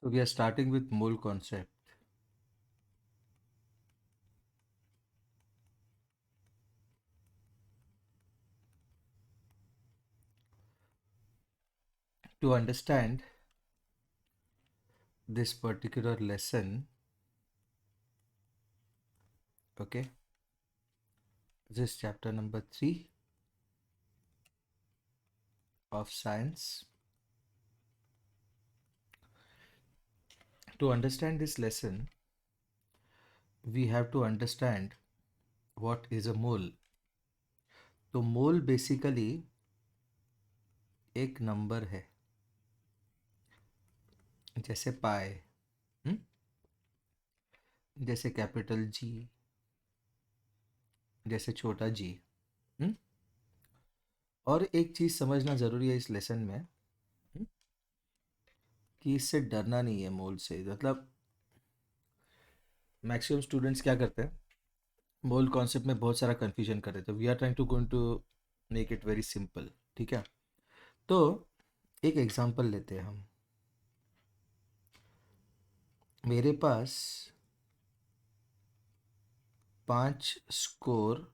So we are starting with mole concept. To understand this particular lesson, okay, this is chapter number 3 of science. To understand this lesson, we have to understand what is a mole. तो मोल basically एक number है, जैसे पाए, जैसे capital G, जैसे छोटा जी। और एक चीज़ समझना ज़रूरी है इस लेसन में, हम्म, कि इससे डरना नहीं है मोल से। मतलब मैक्सिमम स्टूडेंट्स क्या करते हैं, मोल कॉन्सेप्ट में बहुत सारा कन्फ्यूजन कर रहे थे। We are trying to going to make it very simple. ठीक है, तो एक एग्जांपल लेते हैं हम। मेरे पास 5 स्कोर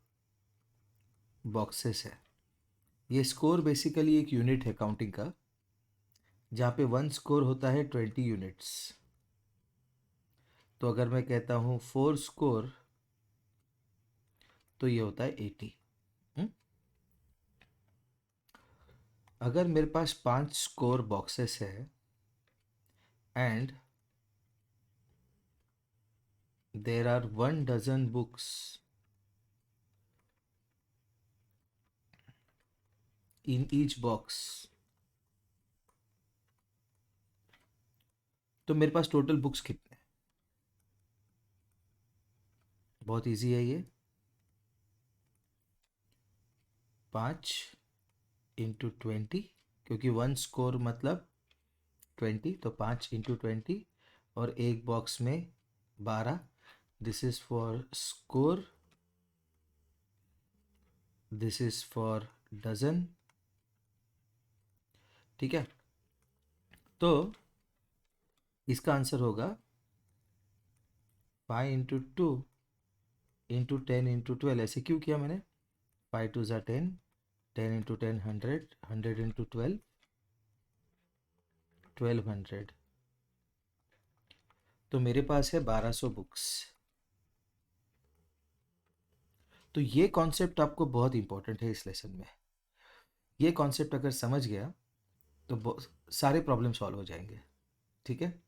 बॉक्सेस है। ये स्कोर बेसिकली एक यूनिट है काउंटिंग का, जहाँ पे 1 स्कोर होता है 20 यूनिट्स। तो अगर मैं कहता हूँ 4 स्कोर, तो ये होता है 80। अगर मेरे पास 5 स्कोर बॉक्सेस है and there are 1 dozen books in each box, तो मेरे पास टोटल बुक्स कितने हैं? बहुत इजी है ये। 5 इंटू 20, क्योंकि 1 स्कोर मतलब 20, तो 5 इंटू 20, और एक बॉक्स में 12। This is for score, this is for dozen. ठीक है, तो इसका आंसर होगा 5 इंटू 2 इंटू 10 इंटू 12। ऐसे क्यों किया मैंने? 5 टू ज़ा 10, 10 इंटू 10 100, 100 इंटू 12 1200। तो मेरे पास है 1200 बुक्स। तो ये कॉन्सेप्ट आपको बहुत इंपॉर्टेंट है इस लेसन में। ये कॉन्सेप्ट अगर समझ गया तो सारे प्रॉब्लम सॉल्व हो जाएंगे। ठीक है,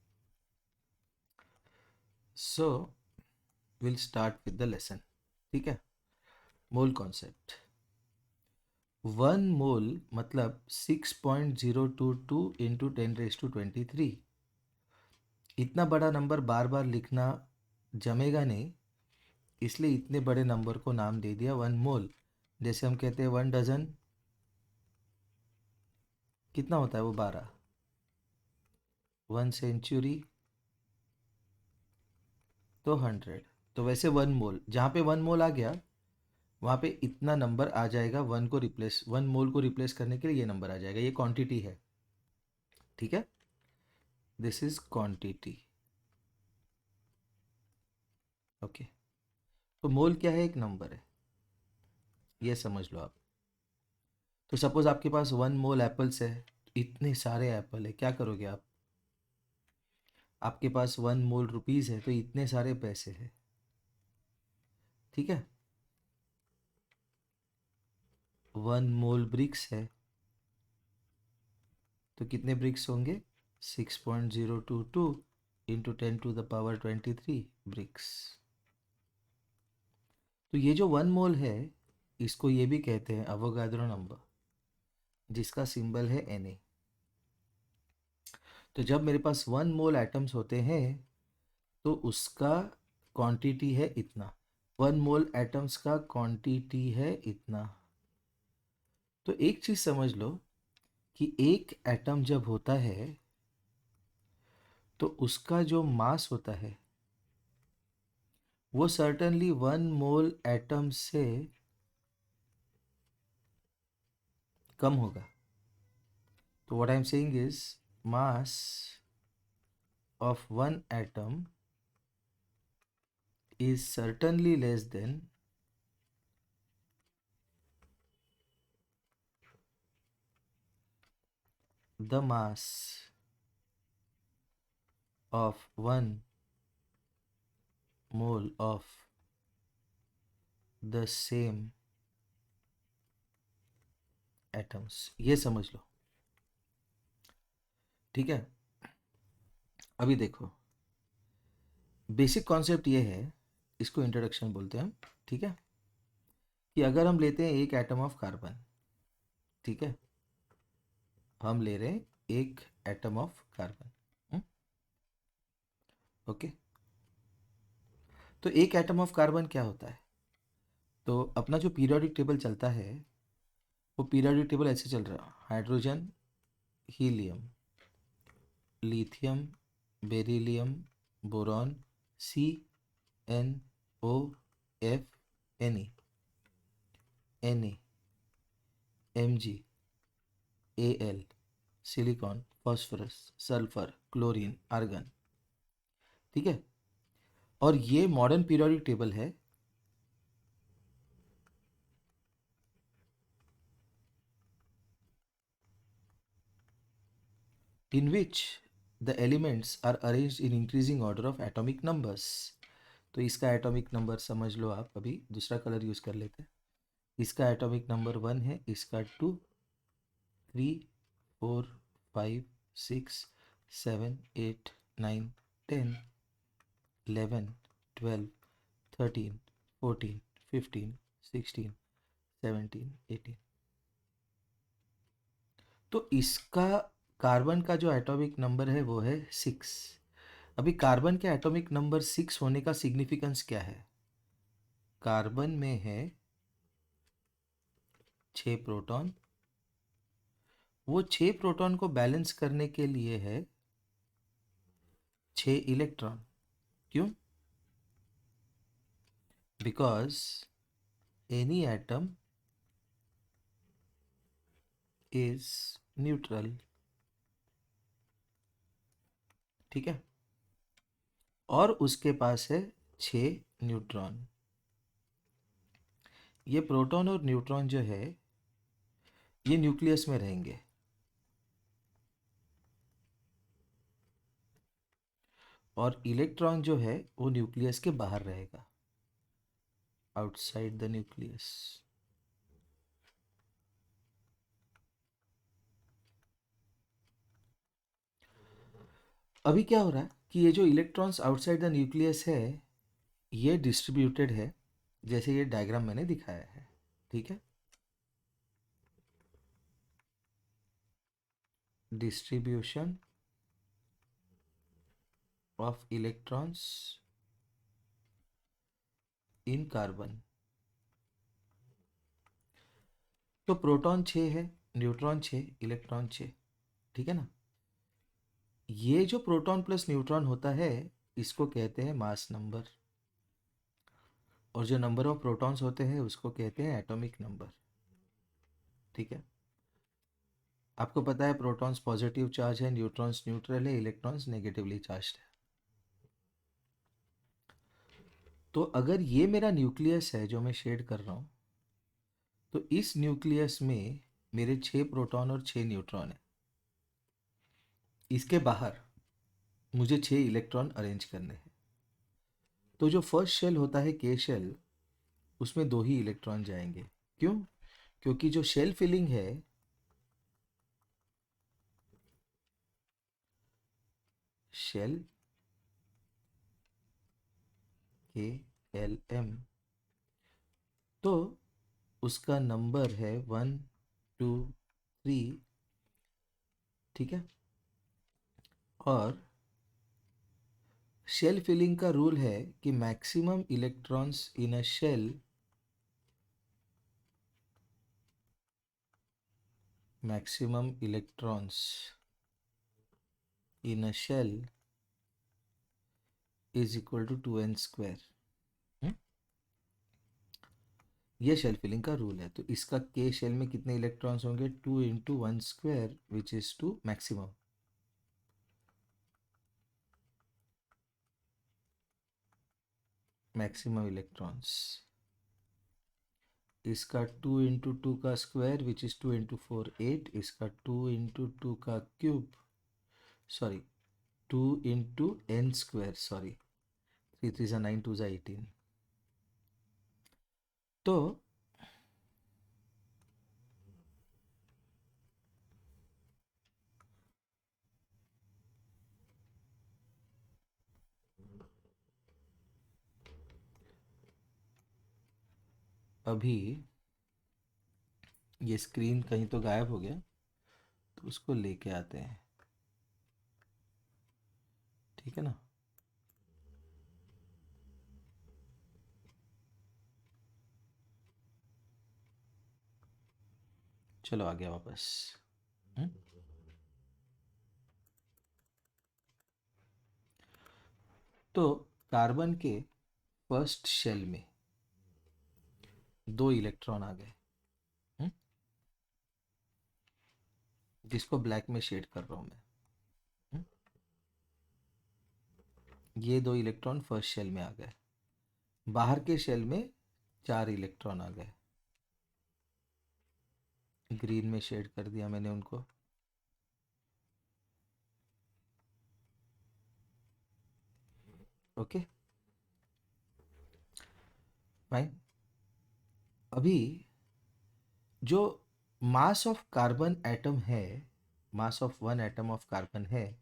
so will start with the lesson. ठीक है, मोल कॉन्सेप्ट। 1 मोल मतलब 6.022 इंटू 10⁻23। इतना बड़ा नंबर बार बार लिखना जमेगा नहीं, इसलिए इतने बड़े नंबर को नाम दे दिया 1 मोल। जैसे हम कहते हैं 1 डजन, कितना होता है वो? 12। 1 सेंचुरी तो 100। तो वैसे 1 मोल, जहाँ पे 1 मोल आ गया वहाँ पे इतना नंबर आ जाएगा। 1 मोल को रिप्लेस करने के लिए ये नंबर आ जाएगा। ये क्वांटिटी है। ठीक है, दिस इज क्वांटिटी। ओके, तो मोल क्या है? एक नंबर है, ये समझ लो आप। तो सपोज आपके पास 1 मोल एप्पल्स है, इतने सारे एप्पल है, क्या करोगे आप? आपके पास 1 मोल रुपीज़ है, तो इतने सारे पैसे हैं। ठीक है, 1 मोल ब्रिक्स है, तो कितने ब्रिक्स होंगे? 6.022 इंटू 10⁻23 ब्रिक्स। तो ये जो 1 मोल है, इसको ये भी कहते हैं अवोगाद्रो नंबर, जिसका सिंबल है Na। तो जब मेरे पास 1 मोल एटम्स होते हैं तो उसका क्वांटिटी है इतना। 1 मोल एटम्स का क्वांटिटी है इतना। तो एक चीज़ समझ लो कि एक एटम जब होता है तो उसका जो मास होता है वो सर्टेनली 1 मोल एटम से कम होगा। तो what I am saying is mass of one atom is certainly less than the mass of 1 mole of the same atoms। ये समझ लो, ठीक है। अभी देखो, बेसिक कॉन्सेप्ट ये है, इसको इंट्रोडक्शन बोलते हैं हम, ठीक है। कि अगर हम लेते हैं एक एटम ऑफ कार्बन, ठीक है, हम ले रहे हैं एक एटम ऑफ कार्बन, ओके। तो एक एटम ऑफ कार्बन क्या होता है? तो अपना जो पीरियोडिक टेबल चलता है, वो पीरियोडिक टेबल ऐसे चल रहा है: hydrogen, helium, lithium, beryllium, boron, C, N, O, F, N E, N A, M G, A L, silicon, phosphorus, sulphur, chlorine, argon, ठीक है। और ये मॉडर्न पीरियोडिक टेबल है। In which the elements are arranged in increasing order of atomic numbers। तो इसका atomic number समझ लो आप, अभी दूसरा कलर यूज़ कर लेते हैं। इसका एटॉमिक नंबर 1 है, इसका 2, 3, 4, 5, 6, 7, 8, 9, 10, 11, 12, 13, 14, 15, 16, 17, 18। तो इसका कार्बन का जो एटॉमिक नंबर है वो है 6। अभी कार्बन के एटॉमिक नंबर 6 होने का सिग्निफिकेंस क्या है? कार्बन में है 6 प्रोटॉन, वो 6 प्रोटॉन को बैलेंस करने के लिए है 6 इलेक्ट्रॉन। क्यों? Because any atom is neutral, ठीक है। और उसके पास है 6 न्यूट्रॉन। ये प्रोटॉन और न्यूट्रॉन जो है ये न्यूक्लियस में रहेंगे, और इलेक्ट्रॉन जो है वो न्यूक्लियस के बाहर रहेगा, आउटसाइड द न्यूक्लियस। अभी क्या हो रहा है कि ये जो इलेक्ट्रॉन्स आउटसाइड द न्यूक्लियस है ये डिस्ट्रीब्यूटेड है, जैसे ये डायग्राम मैंने दिखाया है, ठीक है। Distribution of electrons in carbon. तो प्रोटॉन 6 है, न्यूट्रॉन 6, इलेक्ट्रॉन 6, ठीक है ना। ये जो प्रोटॉन प्लस न्यूट्रॉन होता है इसको कहते हैं मास नंबर, और जो नंबर ऑफ प्रोटॉन्स होते हैं उसको कहते हैं एटॉमिक नंबर, ठीक है। आपको पता है प्रोटॉन्स पॉजिटिव चार्ज है, न्यूट्रॉन्स न्यूट्रल है, इलेक्ट्रॉन्स नेगेटिवली चार्ज्ड है। तो अगर ये मेरा न्यूक्लियस है जो मैं शेड कर रहा हूँ, तो इस न्यूक्लियस में मेरे 6 प्रोटॉन और 6 न्यूट्रॉन है। इसके बाहर मुझे 6 इलेक्ट्रॉन अरेंज करने हैं। तो जो फर्स्ट शेल होता है के शेल, उसमें 2 ही इलेक्ट्रॉन जाएंगे। क्यों? क्योंकि जो शेल फिलिंग है, शेल के एल एम, तो उसका नंबर है 1, 2, 3, ठीक है। और शेल फिलिंग का रूल है कि maximum electrons in a shell, maximum electrons in a shell is equal to 2n square। ये शेल फिलिंग का रूल है। तो इसका के शेल में कितने इलेक्ट्रॉन्स होंगे? 2 into 1 square which is two maximum. Maximum electrons, इसका 2 इंटू टू का स्क्वायर विच इज़ 2 इंटू 4 8, इसका 2 इंटू टू का cube, sorry 2 into N square, sorry 3 3 ज़ा 9 2 ज़ा 18। तो अभी ये स्क्रीन कहीं तो गायब हो गया, तो उसको लेके आते हैं, ठीक है ना। चलो आ गया वापस। हम्म? तो कार्बन के फर्स्ट शेल में 2 इलेक्ट्रॉन आ गए, हम्म? जिसको ब्लैक में शेड कर रहा हूँ मैं, हम्म? ये 2 इलेक्ट्रॉन फर्स्ट शेल में आ गए, बाहर के शेल में 4 इलेक्ट्रॉन आ गए, ग्रीन में शेड कर दिया मैंने उनको। Okay fine. अभी जो मास ऑफ कार्बन एटम है, mass of one atom of carbon है,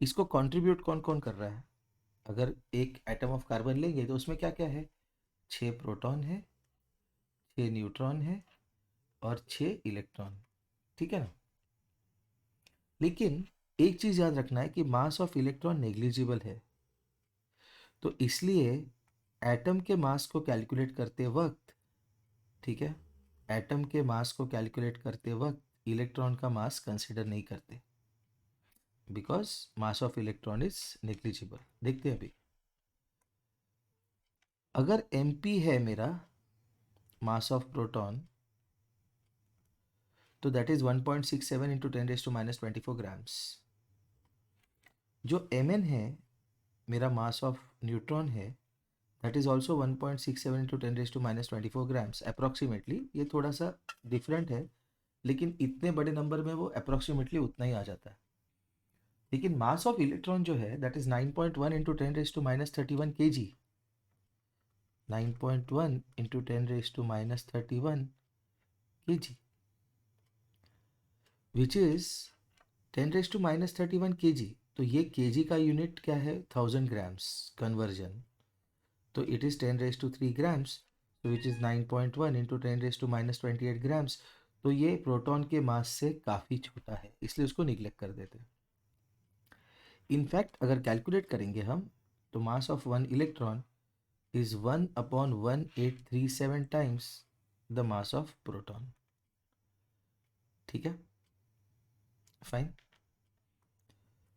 इसको कंट्रीब्यूट कौन कौन कर रहा है? अगर एक एटम ऑफ कार्बन लेंगे तो उसमें क्या क्या है? 6 प्रोटॉन है, 6 न्यूट्रॉन है और 6 इलेक्ट्रॉन, ठीक है ना। लेकिन एक चीज़ याद रखना है कि मास ऑफ इलेक्ट्रॉन नेग्लिजिबल है, तो इसलिए एटम के मास को कैलकुलेट करते वक्त, ठीक है, एटम के मास को कैलकुलेट करते वक्त इलेक्ट्रॉन का मास कंसिडर नहीं करते, because mass of electron is negligible. देखते हैं अभी, अगर mp है मेरा मास ऑफ प्रोटॉन, तो दैट इज 1.67 इंटू 10⁻⁻24 ग्राम्स। जो mn है मेरा मास ऑफ न्यूट्रॉन है, that is also 1.67 into 10⁻24 grams approximately. ये थोड़ा सा डिफरेंट है, लेकिन इतने बड़े नंबर में वो अप्रॉक्सीमेटली उतना ही आ जाता है। लेकिन मास ऑफ इलेक्ट्रॉन जो है that is 9.1 into 10⁻31 kg, 9.1 into 10⁻31 kg, which is 10⁻31 kg। तो ये kg का यूनिट क्या है? 1000 ग्राम्स कन्वर्जन, तो इट इज 10⁻3 ग्राम्स, तो विच इज 9.1 इंटू 10⁻28 ग्राम्स। तो ये प्रोटॉन के मास से काफ़ी छोटा है, इसलिए उसको निग्लेक्ट कर देते हैं। इनफैक्ट अगर कैलकुलेट करेंगे हम, तो mass of one electron is 1/1837 times the mass of proton, ठीक है फाइन।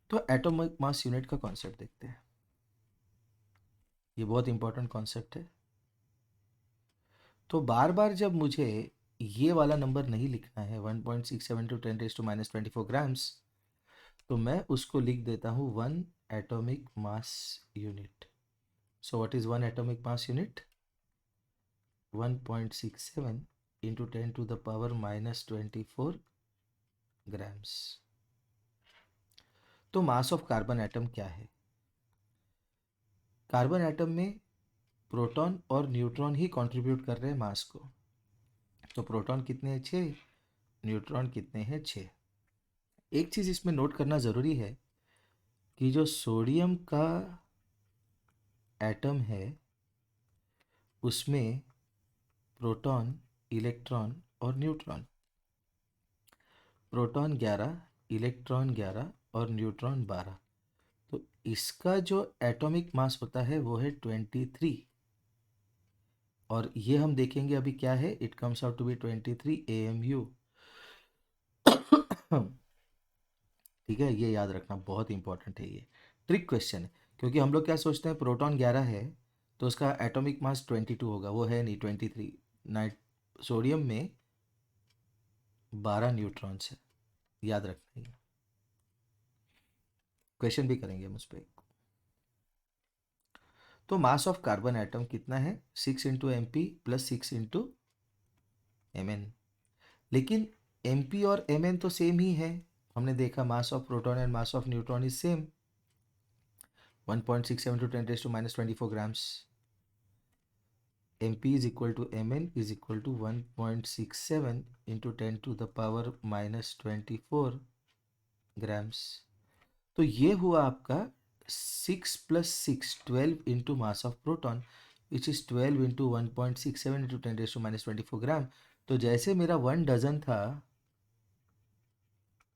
तो एटॉमिक मास यूनिट का कॉन्सेप्ट देखते हैं, ये बहुत इंपॉर्टेंट कॉन्सेप्ट है। तो बार बार जब मुझे ये वाला नंबर नहीं लिखना है 1.67 टू 10⁻24 ग्राम्स, तो मैं उसको लिख देता हूँ 1 atomic mass unit. So what is 1 atomic mass unit? 1.67 into 10⁻⁻24 grams. तो मास ऑफ कार्बन एटम क्या है? कार्बन एटम में प्रोटॉन और न्यूट्रॉन ही कंट्रीब्यूट कर रहे हैं मास को। तो प्रोटॉन कितने हैं? 6, न्यूट्रॉन कितने हैं? 6। एक चीज़ इसमें नोट करना ज़रूरी है कि जो सोडियम का एटम है उसमें प्रोटॉन, इलेक्ट्रॉन और न्यूट्रॉन, प्रोटॉन 11, इलेक्ट्रॉन 11 और न्यूट्रॉन 12। तो इसका जो एटॉमिक मास होता है वो है 23, और ये हम देखेंगे अभी क्या है, it comes out to be 23 AMU। ठीक है, ये याद रखना बहुत इंपॉर्टेंट है, ये ट्रिक क्वेश्चन है। क्योंकि हम लोग क्या सोचते हैं, प्रोटॉन 11 है तो उसका एटॉमिक मास 22 होगा, वो है नहीं, 23। नाइट सोडियम में 12 न्यूट्रॉन्स है, याद रखना है। क्वेश्चन भी करेंगे हम उस पर। तो मास ऑफ कार्बन एटम कितना है? 6 into M P plus 6 into M N. लेकिन एम पी और एम एन तो सेम ही है। हमने देखा mass of proton and mass of neutron is same, 1.67 to 10 raised to minus 24 grams. mp is equal to mn is equal to 1.67 into 10 to the power minus 24 grams. तो ये हुआ आपका 6 plus 6 12 into mass of proton which is 12 into 1.67 into 10 raised to minus 24 ग्राम। तो जैसे मेरा 1 dozen था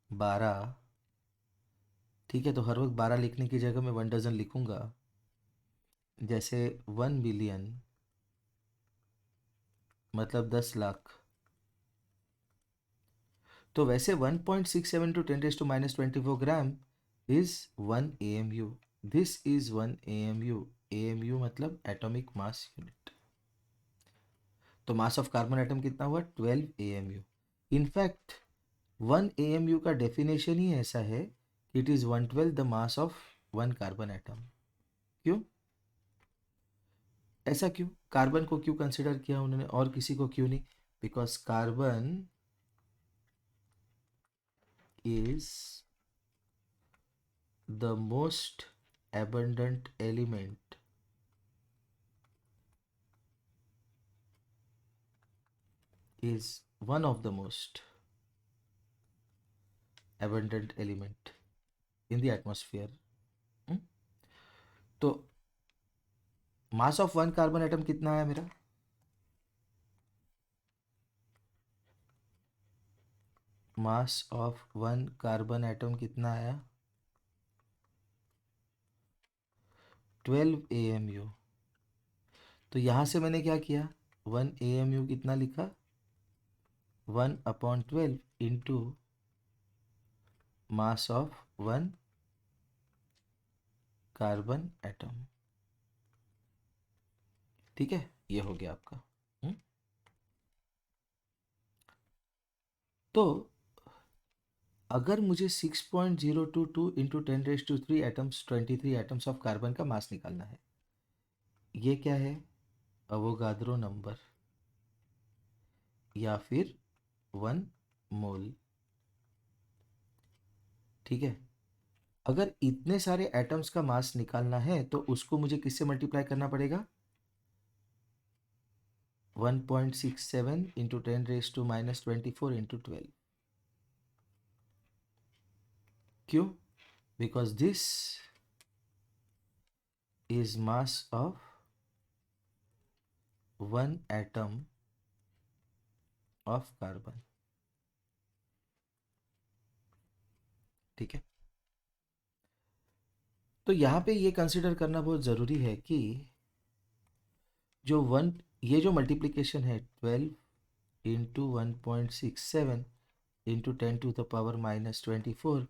12, ठीक है, तो हर वक्त 12 लिखने की जगह मैं 1 डजन लिखूंगा। जैसे 1 बिलियन मतलब 10 लाख, तो वैसे 1.67 to 10 raise to minus 24 gram is 1 AMU। This is 1 AMU। AMU मतलब एटॉमिक मास यूनिट। तो मास ऑफ कार्बन एटम कितना हुआ? 12 AMU। इनफैक्ट 1 AMU का डेफिनेशन ही ऐसा है कि it is 1/12 the mass of 1 carbon atom. क्यों ऐसा? क्यों कार्बन को क्यों कंसिडर किया उन्होंने और किसी को क्यों नहीं? Because carbon is the most abundant element is one of the most abundant element in the atmosphere. हम्म? तो मास ऑफ 1 कार्बन एटम कितना आया मेरा? मास ऑफ 1 कार्बन एटम कितना आया? 12 AMU। तो यहां से मैंने क्या किया? 1 AMU कितना लिखा? 1/12 into mass of 1 carbon atom. ठीक है, ये हो गया आपका। हम्म? तो अगर मुझे 6.022 into 10⁻³ atoms 23 atoms of carbon का मास निकालना है, ये क्या है? अवोगाद्रो नंबर या फिर 1 मोल। ठीक है, अगर इतने सारे एटम्स का मास निकालना है तो उसको मुझे किससे मल्टीप्लाई करना पड़ेगा? 1.67 इंटू 10⁻⁻24 इंटू 12। क्यों? Because this is mass of 1 atom of carbon. ठीक है, तो यहाँ पे ये कंसिडर करना बहुत ज़रूरी है कि जो वन ये जो मल्टीप्लिकेशन है 12 into 1.67 into 10 to the power minus 24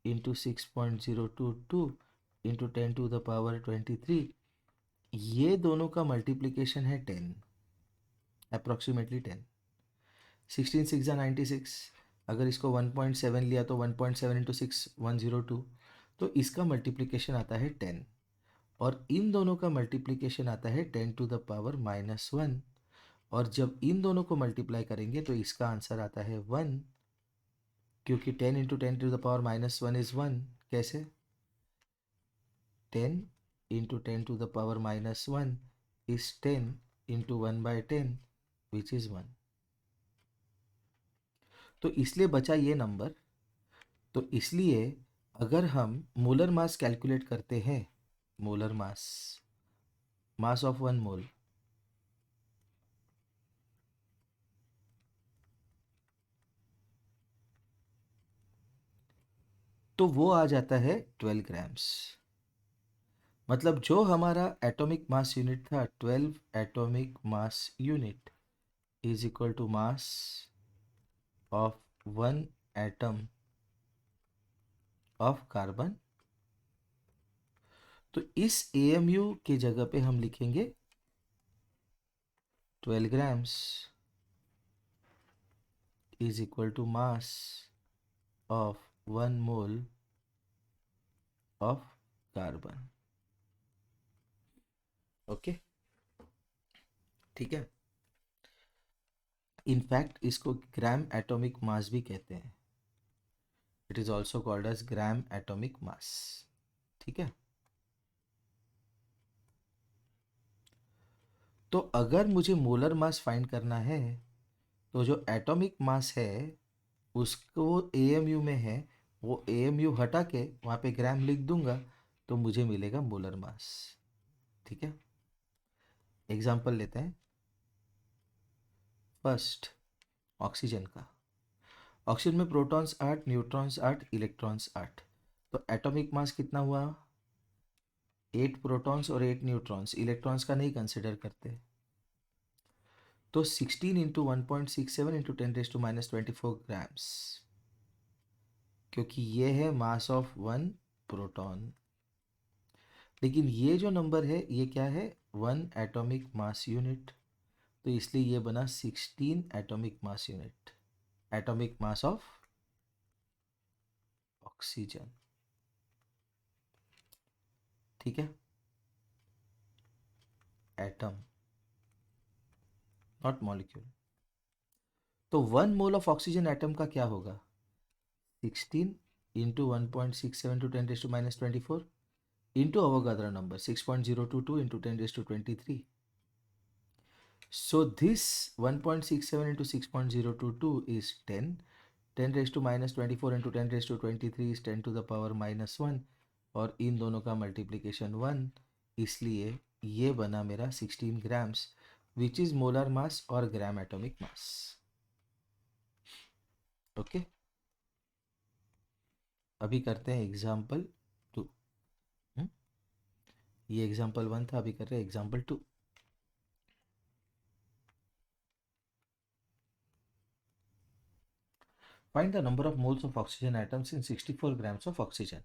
into 6.022 into 10 to the power 23, ये दोनों का मल्टीप्लिकेशन है 10, अप्रॉक्सीमेटली 10। 16 6 जा 96। अगर इसको 1.7 लिया तो 1.7 इंटू 6 102। तो इसका मल्टीप्लिकेशन आता है 10 और इन दोनों का मल्टीप्लिकेशन आता है 10 टू द पावर -1। और जब इन दोनों को मल्टीप्लाई करेंगे तो इसका आंसर आता है 1, क्योंकि 10 into 10 to the power -1 is 1। कैसे? 10 into 10 to the power -1 is 10 into 1/10 which is 1। तो इसलिए बचा ये नंबर। तो इसलिए अगर हम मोलर मास कैलकुलेट करते हैं, मोलर मास, मास ऑफ 1 मोल, तो वो आ जाता है 12 ग्राम्स। मतलब जो हमारा एटॉमिक मास यूनिट था 12 atomic mass unit is equal to mass of 1 atom of carbon. तो इस AMU की जगह पे हम लिखेंगे 12 grams is equal to mass of 1 mole of carbon. Okay, ठीक है। इनफैक्ट इसको ग्राम एटॉमिक मास भी कहते हैं। It is also called as gram atomic mass, ठीक है। तो अगर मुझे मोलर मास फाइंड करना है तो जो एटॉमिक मास है उसको एएमयू में है, वो एएमयू हटा के वहाँ पे ग्राम लिख दूंगा तो मुझे मिलेगा मोलर मास, ठीक है। एग्जाम्पल लेते हैं। फर्स्ट, ऑक्सीजन का। ऑक्सीजन में प्रोटॉन्स 8, न्यूट्रॉन्स 8, इलेक्ट्रॉन्स 8। तो एटॉमिक मास कितना हुआ? 8 प्रोटॉन्स और 8 न्यूट्रॉन्स। इलेक्ट्रॉन्स का नहीं कंसिडर करते। तो 16 इंटू 1.67 इंटू 10⁻24 ग्राम्स, क्योंकि ये है मास ऑफ वन प्रोटॉन। लेकिन ये जो नंबर है ये क्या है? One atomic mass unit. तो इसलिए ये बना 16 atomic mass unit, atomic mass of oxygen, ठीक है। Atom, not molecule. तो 1 मोल ऑफ ऑक्सीजन एटम का क्या होगा? 16 into 1.67 to 10⁻24 into Avogadro number 6.022 into 10⁻23। So this 1.67 into 6.022 is 10. 10 raised to minus 24 into 10 raised to 23 is 10 to the power minus 1, और इन दोनों का multiplication 1, इसलिए ये बना मेरा 16 grams, which is molar mass और ग्राम एटॉमिक मास। ओके, अभी करते हैं एग्जाम्पल 2। ये एग्जाम्पल 1 था, अभी कर रहे हैं example 2। Find the number of moles of oxygen atoms in 64 grams of oxygen.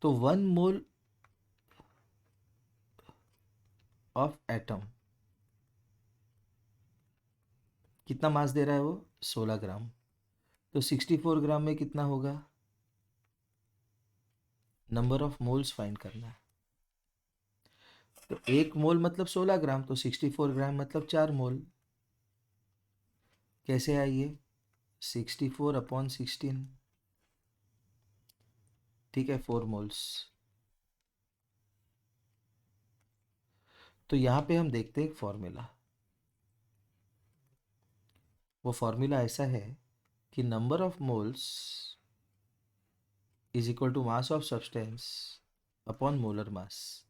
तो 1 मोल ऑफ एटम कितना मास दे रहा है? वो 16 ग्राम। तो 64 ग्राम में कितना होगा? नंबर ऑफ मोल्स फाइंड करना है। तो 1 मोल मतलब 16 ग्राम, तो 64 ग्राम मतलब 4 मोल। कैसे आइए? 64/16, ठीक है, 4 मोल्स। तो यहाँ पे हम देखते हैं एक फॉर्मूला। वो फॉर्मूला ऐसा है कि number of moles is equal to mass of substance upon molar mass,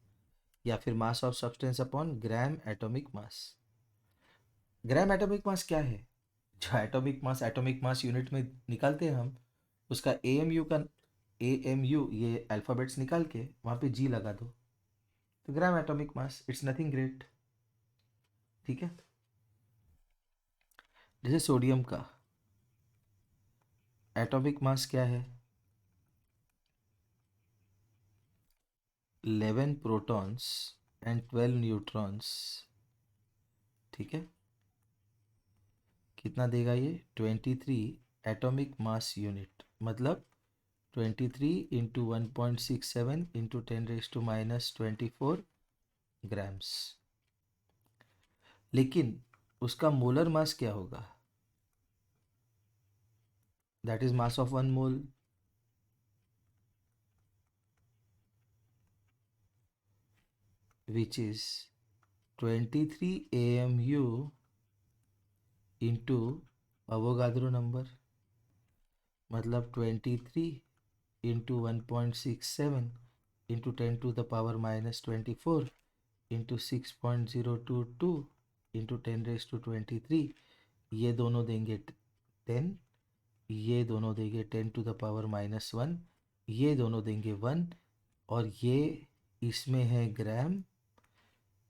या फिर mass of substance upon gram atomic mass. Gram atomic mass क्या है? जो एटॉमिक मास यूनिट में निकालते हैं हम, उसका एएमयू का, एएमयू ये अल्फ़ाबेट्स निकाल के वहाँ पे जी लगा दो, तो ग्राम atomic mass, it's nothing great, ठीक है। जैसे सोडियम का एटॉमिक मास क्या है? 11 प्रोटॉन्स एंड 12 न्यूट्रॉन्स, ठीक है। कितना देगा ये? 23 एटॉमिक मास यूनिट, मतलब 23 इंटू 1.67 इंटू 10⁻24 ग्राम्स। लेकिन उसका मोलर मास क्या होगा? That is mass of 1 mole, which is 23 AMU into Avogadro number, मतलब 23 इंटू 1.67 इंटू 10⁻⁻24 इंटू 6.022 इंटू 10⁻23। ये दोनों देंगे 10, ये दोनों देंगे 10⁻⁻1, ये दोनों देंगे 1, और ये इसमें है ग्राम,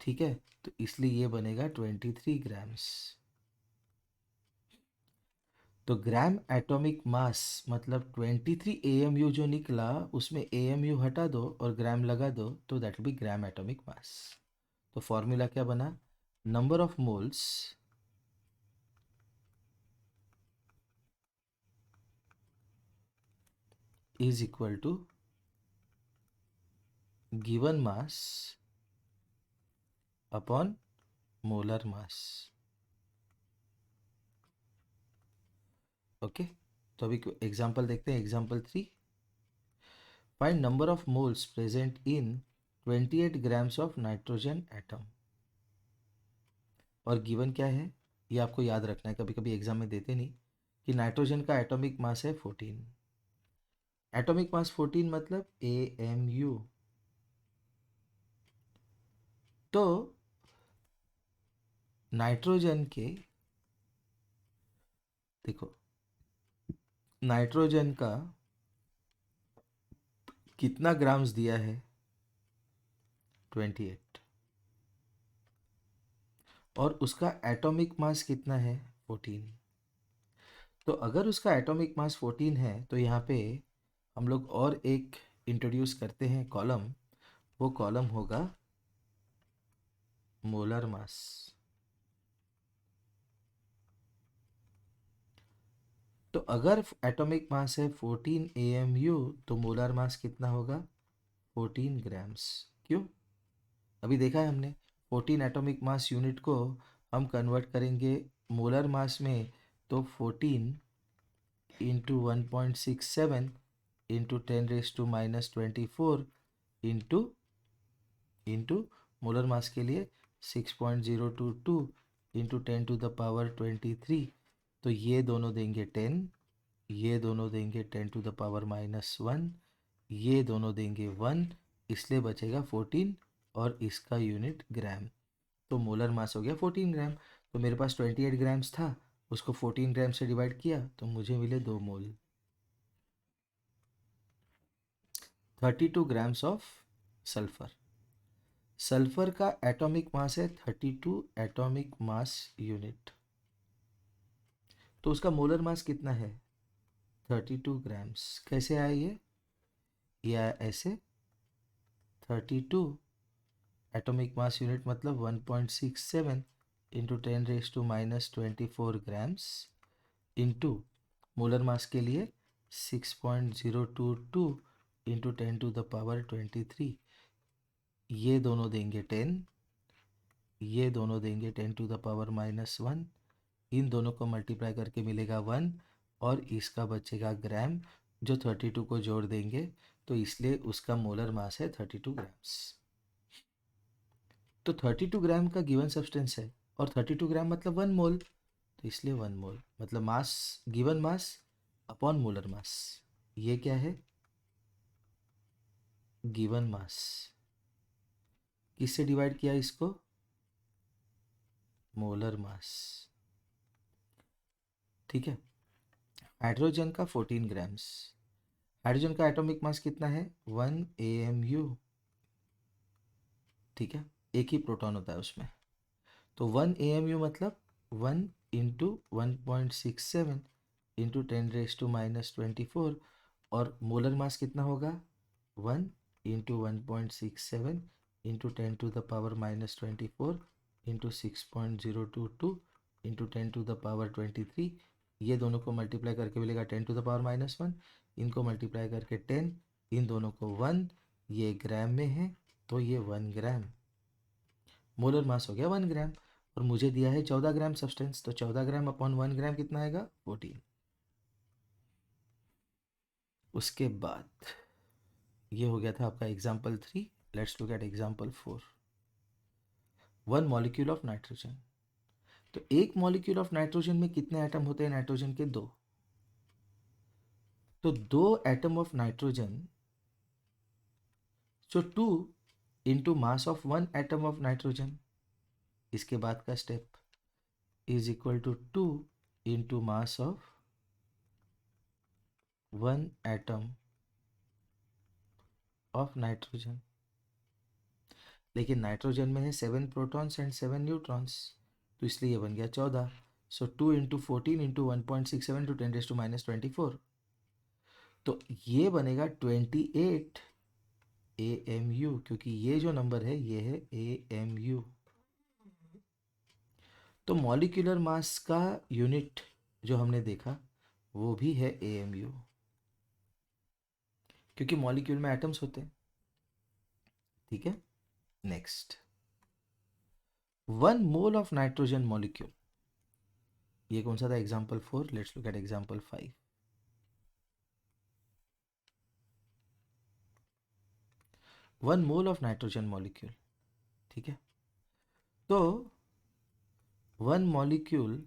ठीक है। तो इसलिए ये बनेगा 23 ग्राम्स। तो ग्राम एटॉमिक मास मतलब 23 AMU जो निकला, उसमें AMU हटा दो और ग्राम लगा दो, तो that will be gram atomic mass. तो फॉर्मूला क्या बना? Number of moles is equal to given mass upon molar mass. Okay, तो अभी एग्जांपल देखते हैं। Example 3, find number of moles present in 28 grams of nitrogen atom. और given क्या है ये आपको याद रखना है, कभी कभी एग्जाम में देते नहीं, कि नाइट्रोजन का एटॉमिक मास है 14। एटॉमिक मास 14 मतलब AMU। तो नाइट्रोजन के, देखो नाइट्रोजन का कितना ग्राम्स दिया है, 28, और उसका एटॉमिक मास कितना है, 14। तो अगर उसका एटॉमिक मास 14 है तो यहाँ पे हम लोग और एक इंट्रोड्यूस करते हैं कॉलम, वो कॉलम होगा मोलर मास। तो अगर एटॉमिक मास है 14 AMU तो मोलर मास कितना होगा, 14 ग्राम्स। क्यों, अभी देखा है हमने 14 एटॉमिक मास यूनिट को हम कन्वर्ट करेंगे मोलर मास में, तो 14 into 1.67 into 10⁻⁻24 into into molar mass के लिए 6.022 इंटू 10⁻23। तो ये दोनों देंगे 10, ये दोनों देंगे 10⁻⁻1, ये दोनों देंगे 1, इसलिए बचेगा 14 और इसका यूनिट ग्राम। तो मोलर मास हो गया 14 ग्राम। तो मेरे पास 28 ग्राम्स था, उसको 14 ग्राम से डिवाइड किया तो मुझे मिले 2 मोल। 32 ग्राम्स ऑफ सल्फर। सल्फर का एटॉमिक मास है 32 एटॉमिक मास यूनिट। तो उसका मोलर मास कितना है, 32 ग्राम्स। कैसे आया ये आया ऐसे, 32 एटॉमिक मास यूनिट मतलब 1.67 into 10⁻⁻24 grams into molar mass के लिए 6.022 इंटू 10⁻23। ये दोनों देंगे 10, ये दोनों देंगे 10⁻⁻1, इन दोनों को मल्टीप्लाई करके मिलेगा 1, और इसका बचेगा ग्राम जो 32 को जोड़ देंगे, तो इसलिए उसका मोलर मास है 32 ग्राम्स। तो 32 ग्राम का गिवन सब्सटेंस है और 32 ग्राम मतलब 1 मोल, तो इसलिए 1 मोल मतलब mass, given mass upon molar mass. ये क्या है, गिवन मास। किससे डिवाइड किया इसको, मोलर मास। ठीक है। हाइड्रोजन का 14 ग्राम्स। हाइड्रोजन का एटॉमिक मास कितना है, 1 AMU। ठीक है, एक ही प्रोटॉन होता है उसमें। तो 1 AMU मतलब 1 इंटू 1.67 इंटू 10⁻⁻24, और मोलर मास कितना होगा, 1 इंटू 1.67 इंटू 10⁻⁻24 इंटू 6.022 इंटू 10⁻23। ये दोनों को मल्टीप्लाई करके मिलेगा 10⁻⁻1, इनको मल्टीप्लाई करके 10, इन दोनों को 1, ये ग्राम में है तो ये 1 ग्राम। मोलर मास हो गया 1 ग्राम, और मुझे दिया है 14 ग्राम सब्सटेंस, तो 14 ग्राम अपॉन 1 ग्राम कितना आएगा, 14। उसके बाद ये हो गया था आपका example 3। Let's look at example 4। 1 molecule of nitrogen. तो एक मॉलिक्यूल ऑफ नाइट्रोजन में कितने एटम होते हैं, नाइट्रोजन के 2। तो 2 atom of nitrogen, so 2 into mass of 1 atom of nitrogen. इसके बाद का step is equal to 2 into mass of 1 atom of nitrogen. लेकिन नाइट्रोजन में है 7 प्रोटॉन्स एंड 7 न्यूट्रॉन्स, तो इसलिए ये बन गया 14। सो 2 इंटू 14 इंटू 1.67 टू 10⁻⁻24, तो ये बनेगा 28 AMU, क्योंकि ये जो नंबर है ये है AMU। तो मॉलिक्यूलर मास का यूनिट जो हमने देखा वो भी है AMU, क्योंकि मॉलिक्यूल में एटम्स होते हैं। ठीक है, next 1 mole of nitrogen molecule, ये कौन सा था? Example 4. Let's look at example 5. 1 mole of nitrogen molecule, ठीक है। तो 1 मॉलिक्यूल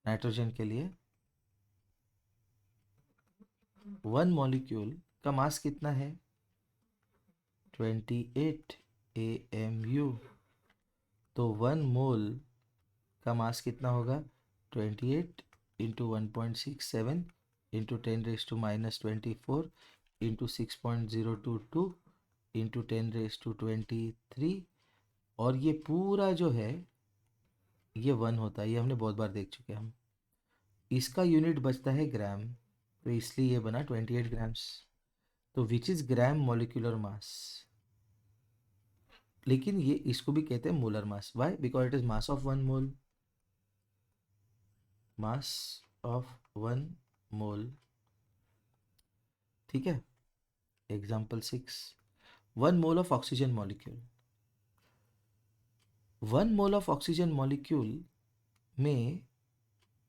नाइट्रोजन के लिए 1 मॉलिक्यूल का मास कितना है? 28 AMU। तो 1 मोल का मास कितना होगा? 28 इंटू 1.67 इंटू 10⁻⁻24 इंटू 6.022 इंटू 10⁻23। और ये पूरा जो है ये 1 होता है, ये हमने बहुत बार देख चुके हैं हम। इसका यूनिट बचता है ग्राम, तो इसलिए ये बना 28 ग्राम्स। तो which is gram molecular mass. लेकिन ये इसको भी कहते हैं molar mass. Why? Because it is mass of 1 mole. Mass of 1 mole, ठीक है। Example 6. 1 mole of oxygen molecule. 1 mole of oxygen molecule में,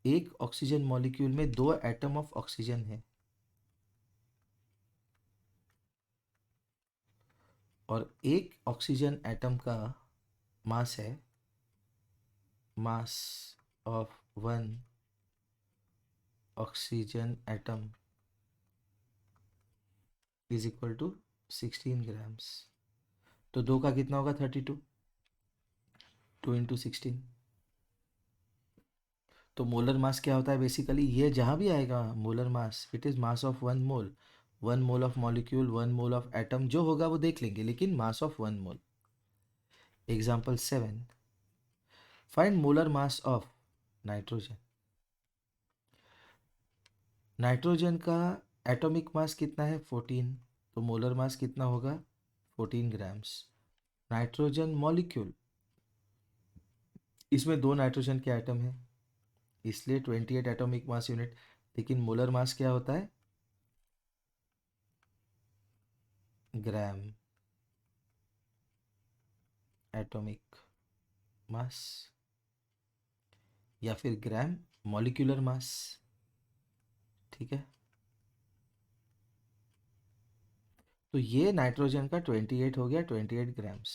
एक ऑक्सीजन मॉलिक्यूल में 2 एटम ऑफ ऑक्सीजन है, और एक ऑक्सीजन एटम का मास है, mass of 1 oxygen atom is equal to 16 grams. तो 2 का कितना होगा? 32। 2 इंटू 16। तो मोलर मास क्या होता है बेसिकली? ये जहाँ भी आएगा molar mass, it is mass of 1 mole. 1 mole of molecule, 1 mole of atom, जो होगा वो देख लेंगे, लेकिन मास of 1 mole. Example 7. Find molar mass of nitrogen. Nitrogen का एटॉमिक मास कितना है? 14। तो मोलर मास कितना होगा? 14 ग्राम्स। नाइट्रोजन मॉलिक्यूल, इसमें 2 नाइट्रोजन के एटम हैं, इसलिए 28 एटॉमिक मास यूनिट। लेकिन मोलर मास क्या होता है? ग्राम एटॉमिक मास, या फिर ग्राम मॉलिक्यूलर मास, ठीक है। तो ये नाइट्रोजन का 28 हो गया, 28 ग्राम्स।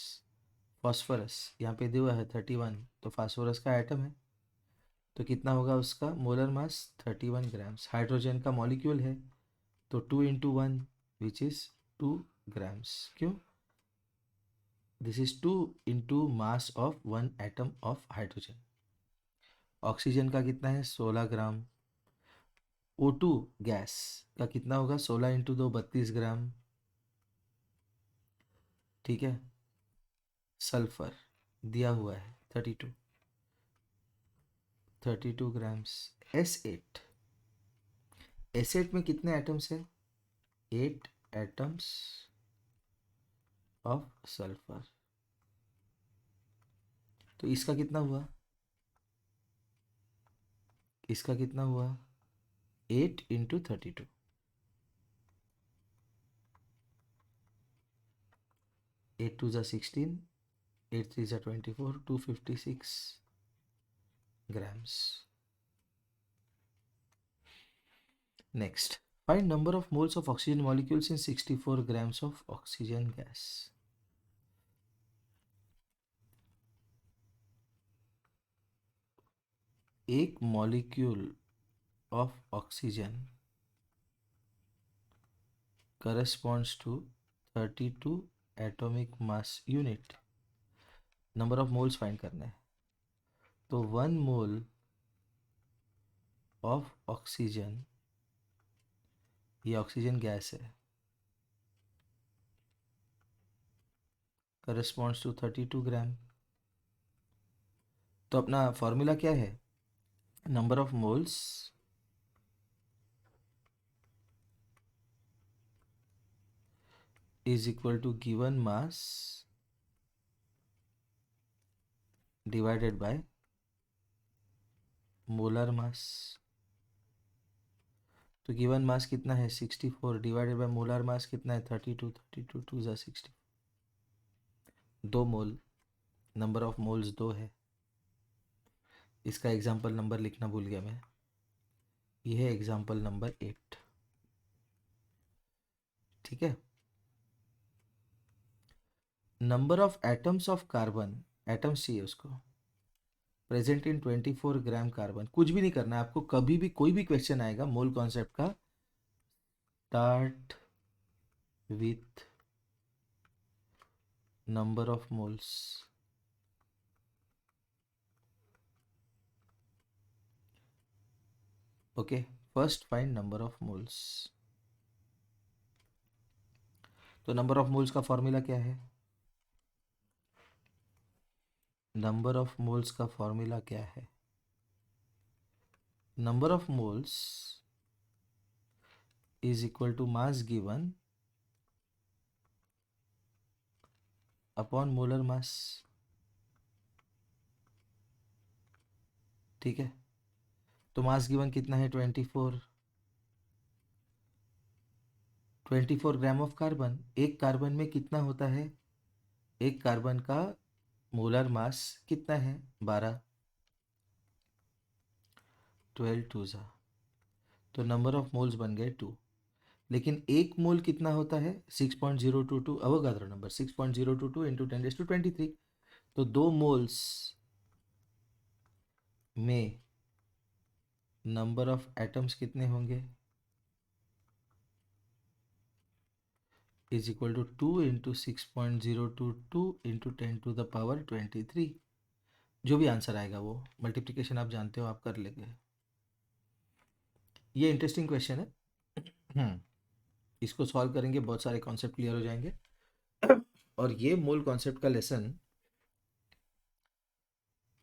फॉस्फोरस यहाँ पे दिया है 31, तो फास्फोरस का एटम है, तो कितना होगा उसका मोलर मास? 31 ग्राम्स। हाइड्रोजन का मॉलिक्यूल है, तो 2 इंटू 1 विच इज़ 2 ग्राम्स। क्यों? This is 2 into mass of 1 atom of hydrogen. Oxygen का कितना है? 16 ग्राम। O2 गैस का कितना होगा? 16 इंटू 2 32 ग्राम, ठीक है। सल्फर दिया हुआ है 32 ग्राम्स। S8, S8 में कितने एटम्स हैं? 8 एटम्स ऑफ सल्फर। तो इसका कितना हुआ? इसका कितना हुआ? 8 इंटू 32। 8 2 ज़ा 16, 8 3 ज़ा 24, 256 grams. Next, find number of moles of oxygen molecules in 64 grams of oxygen gas. एक molecule of oxygen corresponds to 32 atomic mass unit. Number of moles find करना है। तो 1 मोल ऑफ ऑक्सीजन, ये ऑक्सीजन गैस है, corresponds to 32 ग्राम। तो अपना formula क्या है? Number of moles is equal to given mass divided by molar mass. तो गिवन मास कितना है? 64 डिवाइडेड बाय मोलर मास कितना है? 32। 32 2 ज़ा 60, 2 मोल। नंबर ऑफ मोल्स 2 है। इसका एग्जाम्पल नंबर लिखना भूल गया मैं, यह है एग्जाम्पल नंबर 8। ठीक है। Number of atoms of carbon, atoms चाहिए उसको, प्रेजेंट इन 24 ग्राम कार्बन। कुछ भी नहीं करना है आपको, कभी भी कोई भी क्वेश्चन आएगा मोल कॉन्सेप्ट का, start with number of moles. Okay, first find number of moles. तो नंबर ऑफ मोल्स का फॉर्मूला क्या है? नंबर ऑफ मोल्स का फॉर्मूला क्या है? Number of moles is equal to mass given upon molar mass. ठीक है, तो मास गिवन कितना है? 24। 24 ग्राम ऑफ कार्बन। एक कार्बन में कितना होता है? एक कार्बन का मोलर मास कितना है? 12। 12 टू ज़ा, तो नंबर ऑफ मोल्स बन गए 2। लेकिन एक मोल कितना होता है? 6.022, अवोगाद्रो नंबर 6.022 इंटू 10⁻23। तो 2 मोल्स में नंबर ऑफ एटम्स कितने होंगे? Is equal to 2 into 6.022 into 10⁻23। जो भी आंसर आएगा वो मल्टीप्लिकेशन आप जानते हो, आप कर लेंगे। ये इंटरेस्टिंग क्वेश्चन है। इसको सॉल्व करेंगे, बहुत सारे कॉन्सेप्ट क्लियर हो जाएंगे। और ये मूल कॉन्सेप्ट का लेसन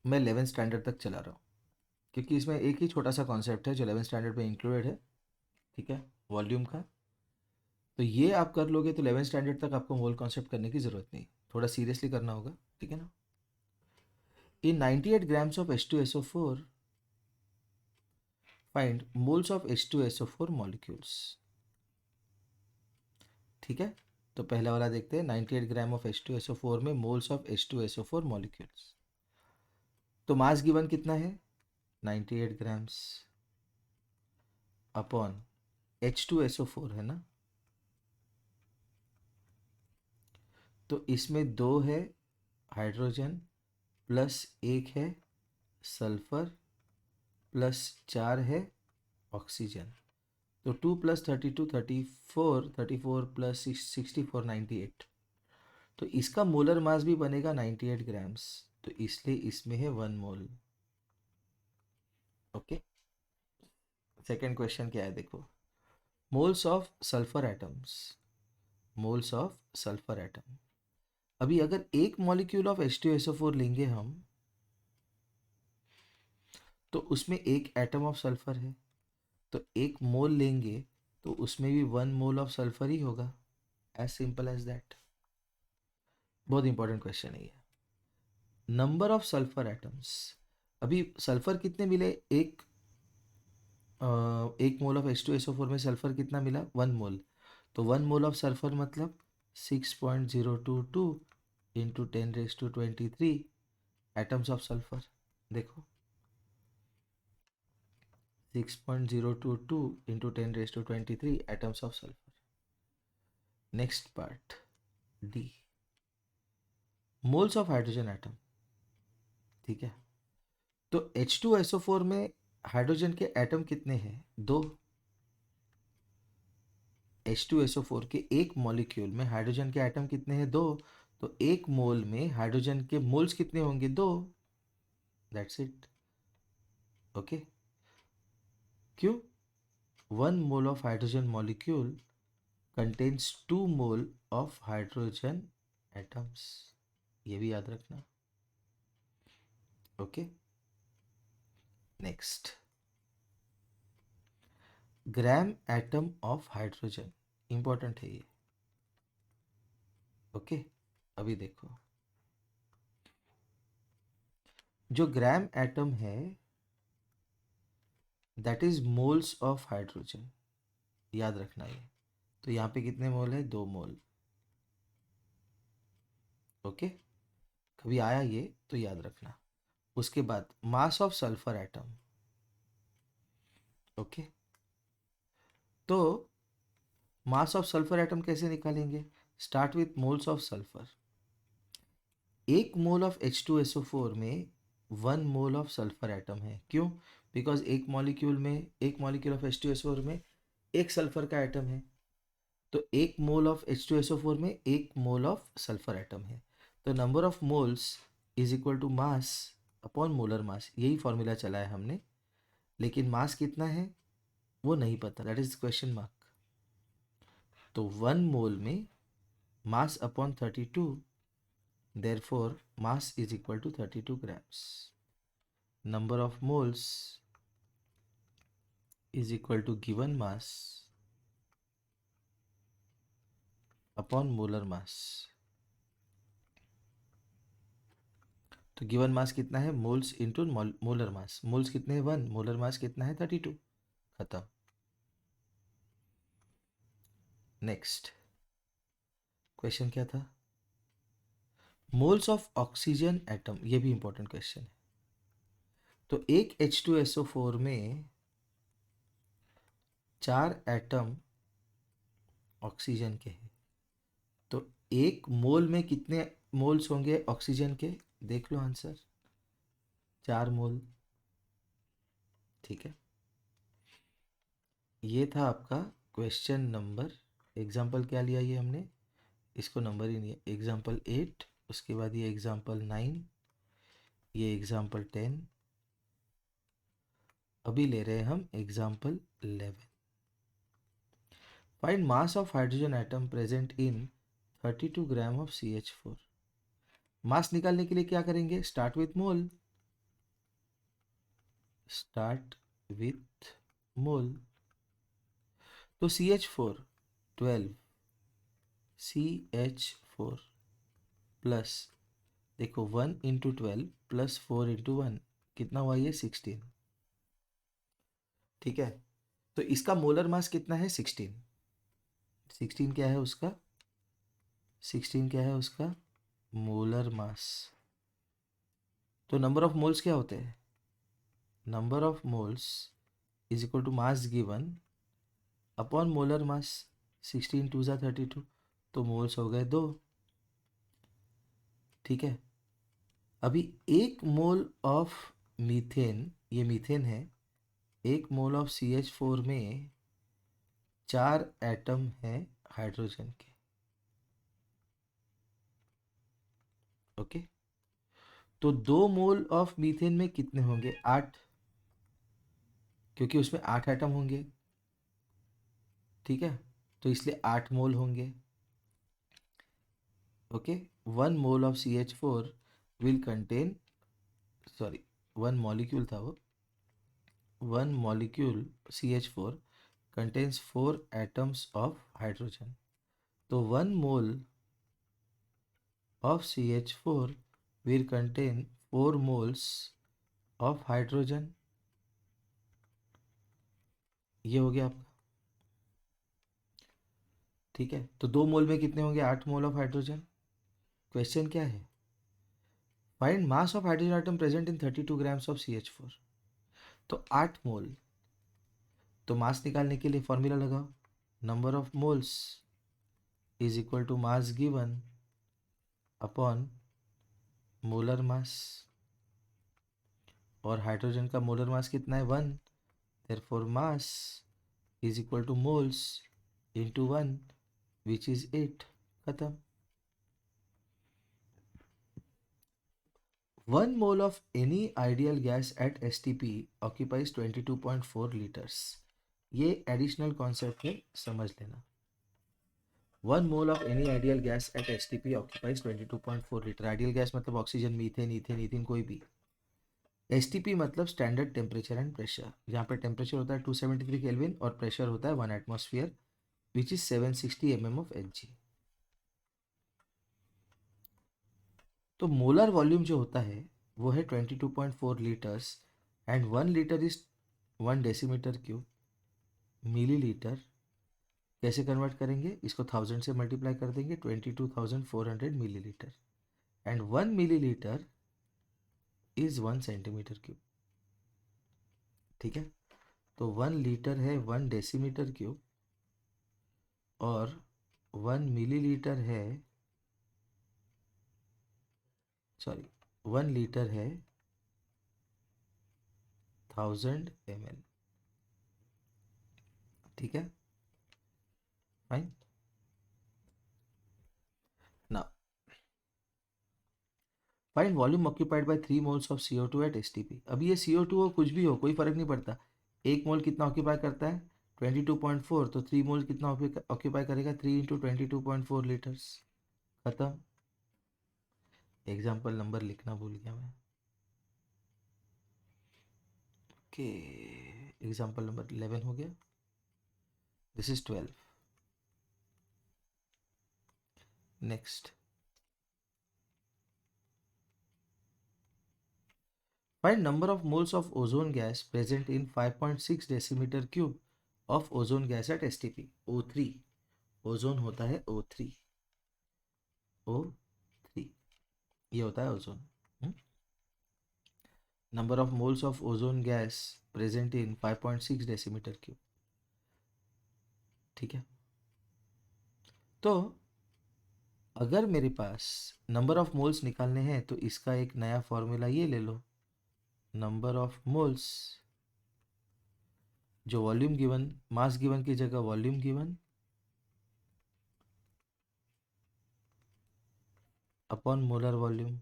मैं 11th स्टैंडर्ड तक चला रहा हूँ, क्योंकि इसमें एक ही छोटा सा कॉन्सेप्ट है जो 11th स्टैंडर्ड में इंक्लूडेड है। ठीक है, वॉल्यूम का। तो ये आप कर लोगे तो 11th स्टैंडर्ड तक आपको मोल कॉन्सेप्ट करने की ज़रूरत नहीं, थोड़ा सीरियसली करना होगा। ठीक है ना। इन 98 grams of H2SO4 find moles of H2SO4 molecules। ठीक है, तो पहला वाला देखते हैं, 98 ग्राम ऑफ H2SO4 में मोल्स ऑफ H2SO4 मॉलिक्यूल्स। तो मास गिवन कितना है? 98 ग्राम्स अपॉन H2SO4 है ना। तो इसमें 2 है हाइड्रोजन, प्लस 1 है सल्फर, प्लस 4 है ऑक्सीजन। तो 2 प्लस 32 34, 34 प्लस 64 98। तो इसका मोलर मास भी बनेगा 98 ग्राम्स, तो इसलिए इसमें है 1 मोल। ओके, सेकेंड क्वेश्चन क्या है देखो। Moles of sulphur atoms, moles of sulphur atom. अभी अगर एक मॉलिक्यूल ऑफ H2SO4 लेंगे हम, तो उसमें एक एटम ऑफ सल्फर है, तो एक मोल लेंगे तो उसमें भी 1 मोल ऑफ सल्फर ही होगा। As simple as that. बहुत इंपॉर्टेंट क्वेश्चन है ये। Number of sulphur atoms. अभी सल्फर कितने मिले? एक मोल ऑफ H2SO4 में सल्फर कितना मिला? 1 मोल। तो 1 मोल ऑफ सल्फर मतलब 6.022 इंटू 10⁻23 एटम्स ऑफ सल्फर। देखो 6.022 into 10⁻23 atoms of sulphur. Next part D, moles of hydrogen atom. ठीक है, तो H2SO4 में हाइड्रोजन के एटम कितने हैं? 2। H2SO4 के एक मॉलिक्यूल में हाइड्रोजन के एटम कितने हैं? 2। तो एक मोल में हाइड्रोजन के मोल्स कितने होंगे? 2। That's it. ओके, क्यों? 1 mole of hydrogen molecule contains 2 mole of hydrogen atoms. ये भी याद रखना। Okay, next, gram atom of hydrogen, important है ये। ओके, अभी देखो, जो ग्राम एटम है that is moles of hydrogen, याद रखना ये। तो यहाँ पे कितने मोल है? 2 मोल। ओके, कभी आया ये तो याद रखना। उसके बाद mass of sulphur atom. Okay, तो मास ऑफ सल्फर एटम कैसे निकालेंगे? Start with moles of sulphur. एक मोल ऑफ H2SO4 में 1 मोल ऑफ सल्फर एटम है। क्यों? बिकॉज एक मॉलिक्यूल ऑफ H2SO4 में एक सल्फर का एटम है, तो एक मोल ऑफ H2SO4 में एक मोल ऑफ सल्फर एटम है। तो number of moles is equal to mass upon molar mass, यही फॉर्मूला चला है हमने, लेकिन मास कितना है वो नहीं पता, दैट इज क्वेश्चन मार्क। तो 1 मोल में mass upon 32, therefore mass is equal to 32 grams. Number of moles is equal to given mass upon molar mass. तो गिवन मास कितना है? Moles into molar mass. Moles कितने हैं? 1, मोलर मास कितना है? 32। खत्म। नेक्स्ट क्वेश्चन क्या था? मोल्स ऑफ ऑक्सीजन एटम, ये भी इंपॉर्टेंट क्वेश्चन है। तो एक H2SO4 में 4 एटम ऑक्सीजन के हैं, तो एक मोल में कितने मोल्स होंगे ऑक्सीजन के? देख लो आंसर, 4 मोल। ठीक है, ये था आपका क्वेश्चन नंबर। एग्जाम्पल क्या लिया ये हमने, इसको नंबर ही नहीं है। एग्जाम्पल 8, उसके बाद ये एग्जाम्पल 9, ये एग्जाम्पल 10, अभी ले रहे हैं हम example 11। Find mass of hydrogen atom present in 32 gram of CH4। Mass निकालने के लिए क्या करेंगे? Start with mole. Start with mole. तो CH4 12, CH4 प्लस, देखो 1 इंटू 12 प्लस 4 इंटू 1 कितना हुआ? ये 16। ठीक है, तो इसका मोलर मास कितना है? 16। 16 क्या है उसका? 16 क्या है उसका? Molar mass. तो नंबर ऑफ मोल्स क्या होते हैं? Number of moles is equal to mass given upon molar mass. 16 2 ज़ा 32, तो मोल्स हो गए 2। ठीक है, अभी 1 मोल ऑफ मीथेन, ये मीथेन है, 1 मोल ऑफ CH4 में 4 एटम है हाइड्रोजन के। ओके, तो 2 मोल ऑफ मीथेन में कितने होंगे? 8, क्योंकि उसमें 8 एटम होंगे। ठीक है, तो इसलिए 8 मोल होंगे। Okay, 1 mole of CH4 will contain, sorry 1 molecule था वो, 1 molecule CH4 contains 4 atoms of hydrogen. तो 1 मोल of CH4 will contain 4 moles of hydrogen. ये हो गया आपका। ठीक है, तो 2 मोल में कितने होंगे? 8 मोल ऑफ हाइड्रोजन। क्वेश्चन क्या है? Find mass of hydrogen atom present in 32 grams of CH4। तो 8 मोल, तो मास निकालने के लिए फॉर्मूला लगाओ, number of moles is equal to mass given upon molar mass. और हाइड्रोजन का मोलर मास कितना है? 1, therefore mass is equal to moles into 1 which is 8। खत्म। 1 mole of any ideal gas at STP occupies 22.4 liters। ये additional concept है, समझ लेना। 1 mole of any ideal gas at STP occupies 22.4 litre. Ideal gas मतलब oxygen, methane, ethane, इथिन, कोई भी। STP मतलब standard temperature and pressure. यहाँ पर टेम्परेचर होता है 273 केल्विन और प्रेशर होता है 1 atmosphere which is 760 mm of Hg। तो मोलर वॉल्यूम जो होता है वो है 22.4 litres and 1 litre is 1 decimetre cube. Millilitre कैसे कन्वर्ट करेंगे? इसको 1000 से मल्टीप्लाई कर देंगे, 22,400 millilitre. And 1 millilitre is 1 centimetre cube. ठीक है, तो 1 लीटर है 1 डेसीमीटर क्यूब और 1 मिलीलीटर है, सॉरी 1 लीटर है 1000 ml। ठीक है, fine. Now find volume occupied by 3 moles of CO2 at STP। अब ये CO2 हो कुछ भी हो कोई फर्क नहीं पड़ता, 1 मोल कितना ऑक्यूपाई करता है 22.4, तो 3 मोल कितना ऑक्यूपाई करेगा 3 इंटू 22.4 लीटर्स। खत्म। एग्जाम्पल नंबर लिखना भूल गया मैं। ओके, एग्जाम्पल नंबर 11 हो गया, this is 12। Next, find number of moles of ozone gas present in 5.6 decimetre cube of ozone gas at STP। O3, ozone होता है O3, O3 ये होता है ozone. Number of moles of ozone gas present in 5.6 decimetre cube. ठीक है, तो अगर मेरे पास नंबर ऑफ मोल्स निकालने हैं तो इसका एक नया फॉर्मूला ये ले लो, नंबर ऑफ मोल्स, जो वॉल्यूम गिवन, मास गिवन की जगह volume given upon molar volume.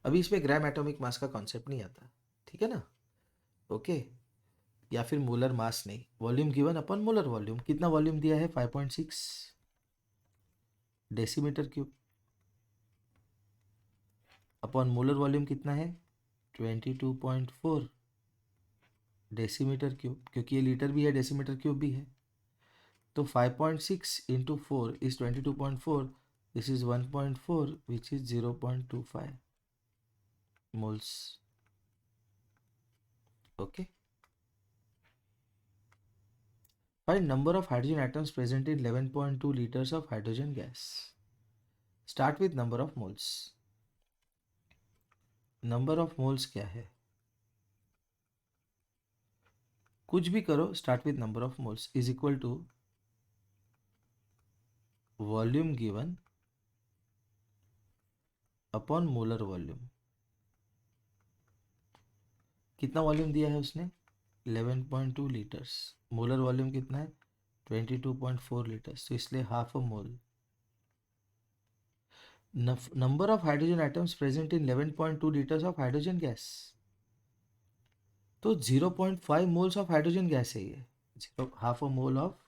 अभी इसमें ग्राम एटॉमिक मास का कॉन्सेप्ट नहीं आता, ठीक है ना। ओके, या फिर मोलर मास नहीं, volume given upon molar volume. कितना वॉल्यूम दिया है 5.6 decimetre cube upon molar volume कितना है 22.4 डेसीमीटर क्यूब, क्योंकि ये लीटर भी है डेसीमीटर क्यूब भी है। तो 5.6 into 4 is 22.4, this is 1.4 which is 0.25 moles. Okay, find number of hydrogen atoms present in 11.2 litres of hydrogen gas. Start with number of moles. Number of moles क्या है, कुछ भी करो, start with number of moles is equal to volume given upon molar volume. कितना volume दिया है उसने 11.2 litres, molar volume कितना है 22.4 लीटर्स, तो इसलिए half a mole. Number of hydrogen atoms present in 11.2 litres of hydrogen gas, तो 0.5 moles of hydrogen gas है ये, half a mole of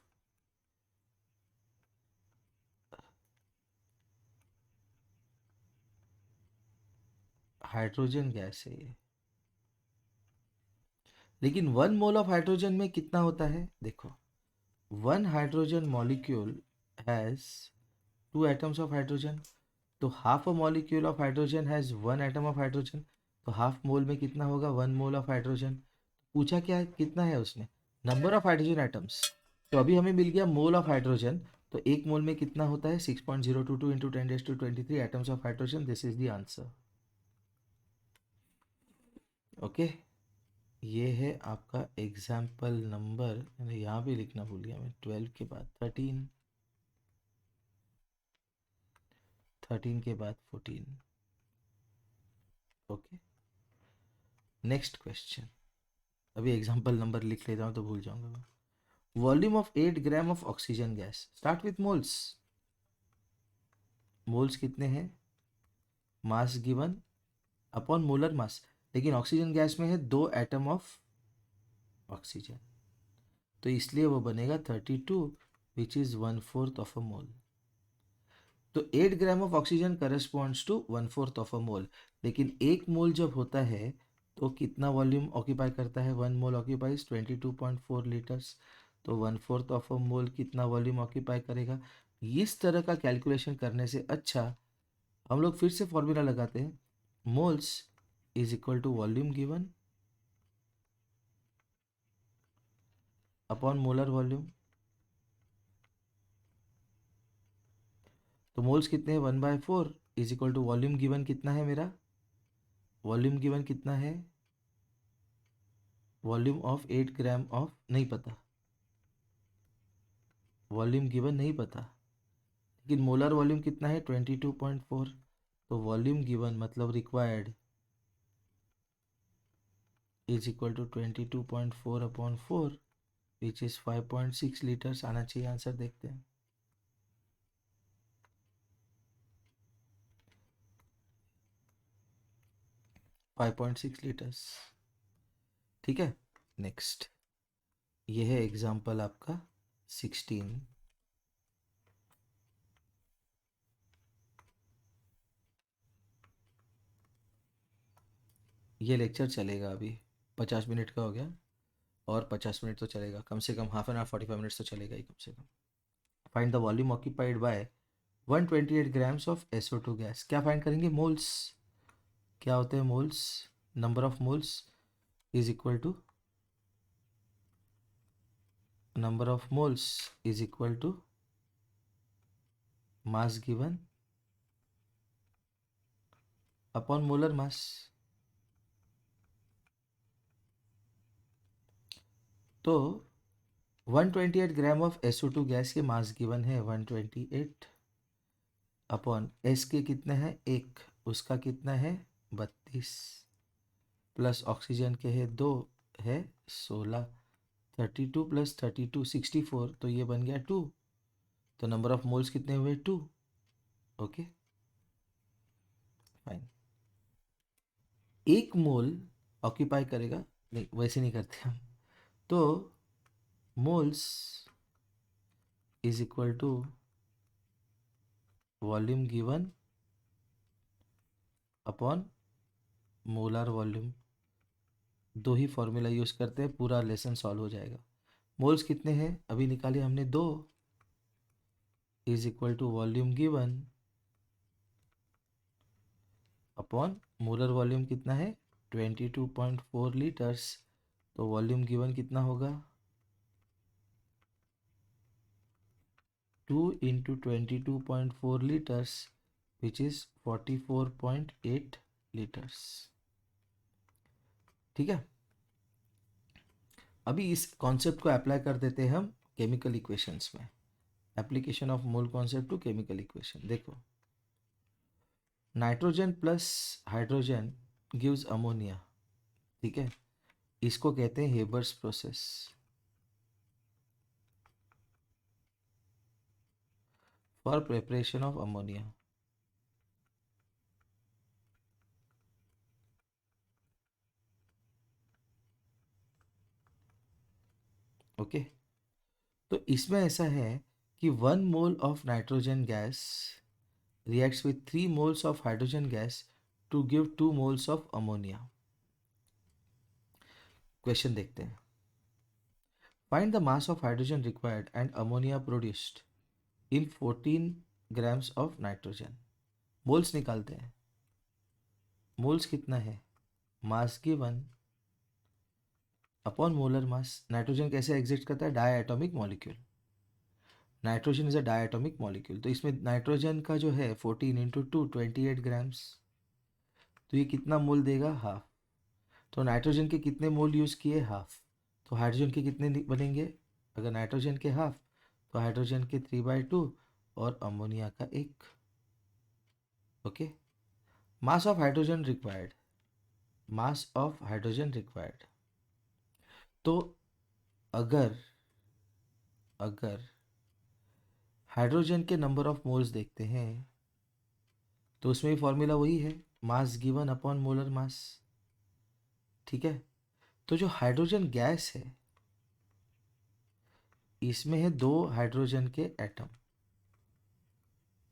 hydrogen gas है ये। लेकिन 1 मोल ऑफ हाइड्रोजन में कितना होता है, देखो 1 hydrogen molecule has 2 atoms of hydrogen, तो half a molecule of hydrogen has 1 atom of hydrogen, तो हाफ मोल में कितना होगा 1 मोल ऑफ हाइड्रोजन। पूछा क्या कितना है उसने, नंबर ऑफ हाइड्रोजन एटम्स, तो अभी हमें मिल गया मोल ऑफ हाइड्रोजन, तो 1 मोल में कितना होता है 6.022 into 10⁻23 atoms of hydrogen, this is the answer. Okay, ये है आपका एग्जाम्पल नंबर, मैंने यहाँ भी लिखना भूल गया मैं, 12 के बाद 13, 13 के बाद 14। Okay, next question. अभी एग्जाम्पल नंबर लिख लेता हूँ तो भूल जाऊंगा मैं। Volume of 8 gram of oxygen gas, start with moles. Moles कितने हैं, मास गिवन अपॉन मोलर मास, लेकिन ऑक्सीजन गैस में है 2 एटम ऑफ ऑक्सीजन, तो इसलिए वो बनेगा 32 which is 1/4 of a mole. तो 8 gram of oxygen corresponds to 1/4 of a mole, लेकिन 1 मोल जब होता है तो कितना वॉल्यूम ऑक्यूपाई करता है, 1 मोल ऑक्यूपाइज 22.4 लीटर्स, तो 1/4 ऑफ अ मोल कितना वॉल्यूम ऑक्यूपाई करेगा। इस तरह का कैलकुलेशन करने से अच्छा हम लोग फिर से फॉर्मूला लगाते हैं, moles is equal to volume given upon molar volume. तो मोल्स कितने हैं, 1/4 is equal to volume given कितना है मेरा, वॉल्यूम गिवन कितना है, वॉल्यूम ऑफ 8 ग्राम ऑफ, नहीं पता, वॉल्यूम गिवन नहीं पता, लेकिन मोलर वॉल्यूम कितना है 22.4। तो वॉल्यूम गिवन मतलब required is equal to 22.4/4 which is 5.6 litres आना चाहिए। आंसर देखते हैं, 5.6 लीटर्स। ठीक है, नेक्स्ट, ये है एग्जाम्पल आपका 16। ये लेक्चर चलेगा अभी 50 मिनट का हो गया, और 50 मिनट तो चलेगा, कम से कम हाफ एन आवर 45 मिनट्स तो चलेगा ही कम से कम। Find the volume occupied by 128 grams of SO2 gas. क्या फाइंड करेंगे, मोल्स। क्या होते हैं moles, number of moles is equal to number of moles is equal to mass given upon molar mass. तो 128 ग्राम ऑफ SO2 गैस के mass given है 128 upon S के कितने हैं, एक, उसका कितना है 32, प्लस ऑक्सीजन के है 2, है 16, 32 प्लस 32 64, तो ये बन गया 2। तो नंबर ऑफ मोल्स कितने हुए 2। Okay fine. एक मोल ऑक्यूपाई करेगा, नहीं वैसे नहीं करते हम, तो moles is equal to volume given upon molar volume. दो ही फॉर्मूला यूज़ करते हैं, पूरा लेसन सॉल्व हो जाएगा। मोल्स कितने हैं अभी निकाले हमने, 2 is equal to volume given upon molar volume कितना है 22.4 लीटर्स। तो वॉल्यूम गिवन कितना होगा, 2 into 22.4 litres which is 44.8 litres. ठीक है, अभी इस कॉन्सेप्ट को अप्लाई कर देते हैं हम केमिकल इक्वेशंस में। Application of mole concept to chemical equation. देखो, nitrogen plus hydrogen gives ammonia. ठीक है, इसको कहते हैं Haber's process for preparation of ammonia. Okay, तो इसमें ऐसा है कि 1 mole of nitrogen gas reacts with 3 moles of hydrogen gas to give 2 moles of ammonia. Question देखते हैं, find the mass of hydrogen required and ammonia produced in 14 grams of nitrogen. Moles निकालते हैं, moles कितना है, mass given upon molar मास। Nitrogen कैसे exist करता है, diatomic molecule, nitrogen is a diatomic molecule. तो इसमें नाइट्रोजन का जो है 14 इंटू 2 28 ग्राम्स, तो ये कितना मोल देगा, हाफ। तो नाइट्रोजन के कितने मोल यूज़ किए, हाफ। तो हाइड्रोजन के कितने बनेंगे, अगर नाइट्रोजन के हाफ तो हाइड्रोजन के 3/2 और अमोनिया का 1। Okay, mass of hydrogen required, mass of hydrogen required. तो अगर अगर हाइड्रोजन के नंबर ऑफ मोल्स देखते हैं तो उसमें भी फॉर्मूला वही है, mass given upon molar mass. ठीक है, तो जो हाइड्रोजन गैस है इसमें है 2 हाइड्रोजन के एटम,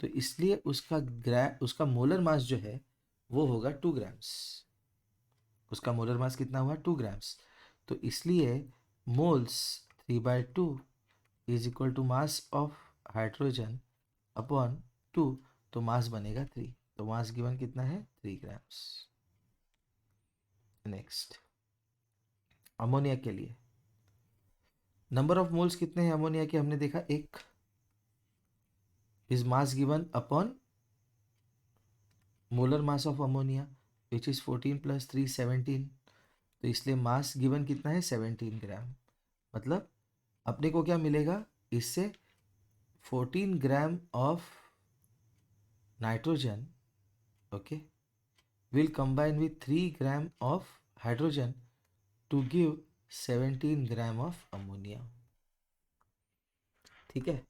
तो इसलिए उसका मोलर मास जो है वो होगा 2 ग्राम्स। उसका मोलर मास कितना हुआ, 2 ग्राम्स। तो इसलिए moles 3/2 is equal to mass of hydrogen upon 2, तो मास बनेगा 3। तो मास गिवन कितना है, 3 ग्राम्स। नेक्स्ट, अमोनिया के लिए नंबर ऑफ मोल्स कितने हैं अमोनिया के, हमने देखा 1। Is mass given upon molar mass of ammonia which is 14 + 3 17। तो इसलिए मास गिवन कितना है 17 ग्राम। मतलब अपने को क्या मिलेगा इससे 14 gram of nitrogen okay will combine with 3 gram of hydrogen to give 17 gram of ammonia. ठीक है,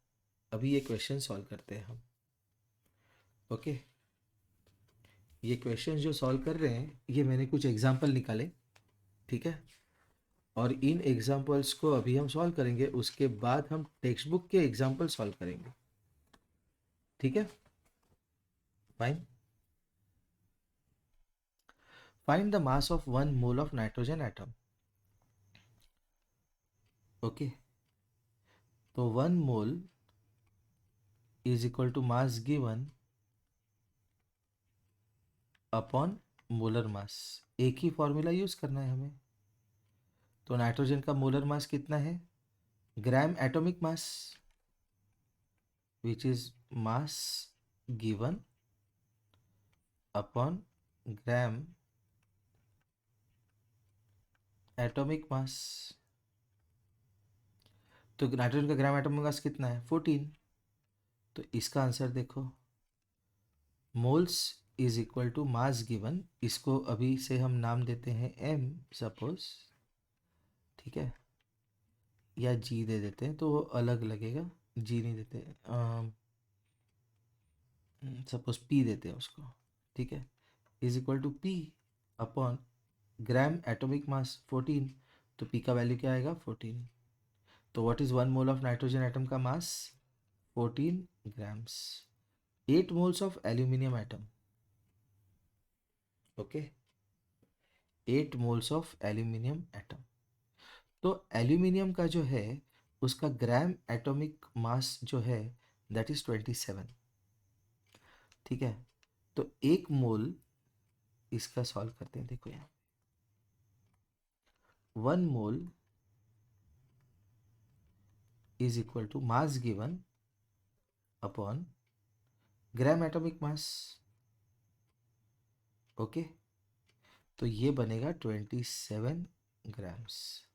अभी ये क्वेश्चन सॉल्व करते हैं हम। ओके, ये क्वेश्चन जो सॉल्व कर रहे हैं ये मैंने कुछ एग्जाम्पल निकाले। ठीक है, और इन एग्जाम्पल्स को अभी हम सॉल्व करेंगे, उसके बाद हम टेक्स्ट बुक के एग्जाम्पल सॉल्व करेंगे। ठीक है, fine. Find the mass of 1 mole of nitrogen atom. Okay, तो 1 mole is equal to mass given upon molar mass. एक ही फॉर्मूला यूज करना है हमें। तो नाइट्रोजन का मोलर मास कितना है, ग्राम atomic mass which is mass given upon gram atomic mass. तो नाइट्रोजन का ग्राम एटॉमिक मास कितना है 14। तो इसका आंसर देखो, moles is equal to mass given, इसको अभी से हम नाम देते हैं m सपोज। ठीक है, या g दे देते हैं तो वो अलग लगेगा, g नहीं देते, सपोज p देते हैं उसको। ठीक है, is equal to p upon gram atomic mass 14। तो p का वैल्यू क्या आएगा 14। तो what is 1 mole of nitrogen atom का mass 14 grams. 8 moles of aluminium atom. Okay, 8 moles of aluminium atom. तो एल्यूमिनियम का जो है उसका ग्राम एटॉमिक मास जो है दैट इज 27। ठीक है, तो 1 मोल, इसका सॉल्व करते हैं। देखो यहाँ 1 mole is equal to mass given upon gram atomic mass. Okay, तो ये बनेगा 27 grams.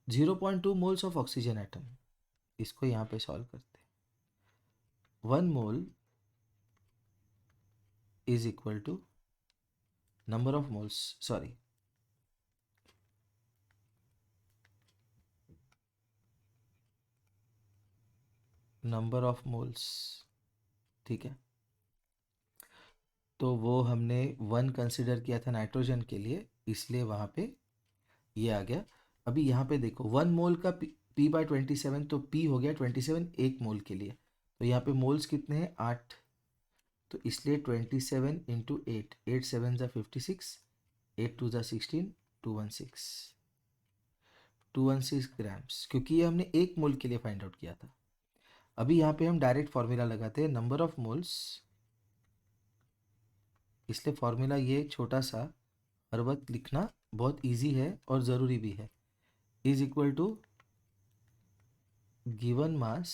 0.2 moles of oxygen atom, इसको यहाँ पे सॉल्व करते हैं। 1 mole is equal to number of moles, sorry, number of moles. ठीक है, तो वो हमने 1 कंसिडर किया था नाइट्रोजन के लिए, इसलिए वहाँ पे ये आ गया। अभी यहाँ पे देखो 1 मोल का p/27, तो p हो गया 27 1 मोल के लिए। तो यहाँ पे मोल्स कितने हैं 8। तो इसलिए 27 इंटू 8, 8 7 ज़ा 56, 8 2 ज़ा 16, 216 ग्राम्स, क्योंकि ये हमने 1 मोल के लिए फाइंड आउट किया था। अभी यहाँ पे हम डायरेक्ट फॉर्मूला लगाते हैं नंबर ऑफ मोल्स, इसलिए फॉर्मूला ये छोटा सा हर वक्त लिखना बहुत इजी है और ज़रूरी भी है। Is equal to given mass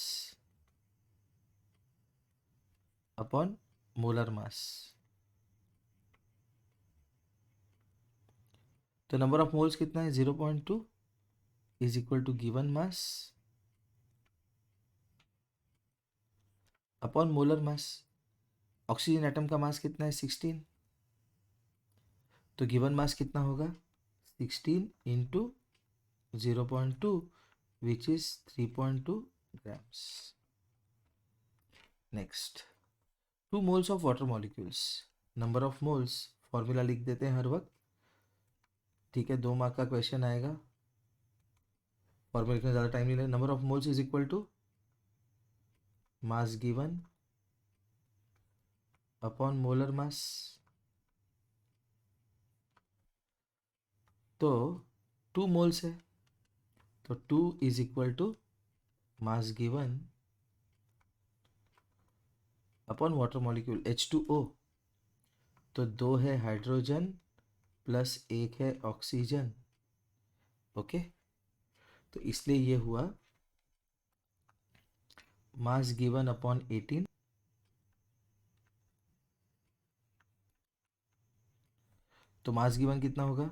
upon molar mass. तो नंबर ऑफ मोल्स कितना है 0.2 is equal to given mass upon molar mass. Oxygen atom का मास कितना है 16। तो गिवन मास कितना होगा 16 into 0.2 which is 3.2 grams. Next, 2 moles of water molecules. Number of moles formula लिख देते हैं हर वक्त। ठीक है, 2 मार्क का क्वेश्चन आएगा, फॉर्मूला लिखने ज़्यादा टाइम नहीं लगेगा। Number of moles is equal to mass given upon molar mass. तो 2 मोल्स है, तो 2 is equal to mass given upon water molecule H2O। तो 2 है हाइड्रोजन प्लस 1 है ऑक्सीजन। ओके, तो इसलिए ये हुआ मास गिवन अपॉन 18, तो मास गिवन कितना होगा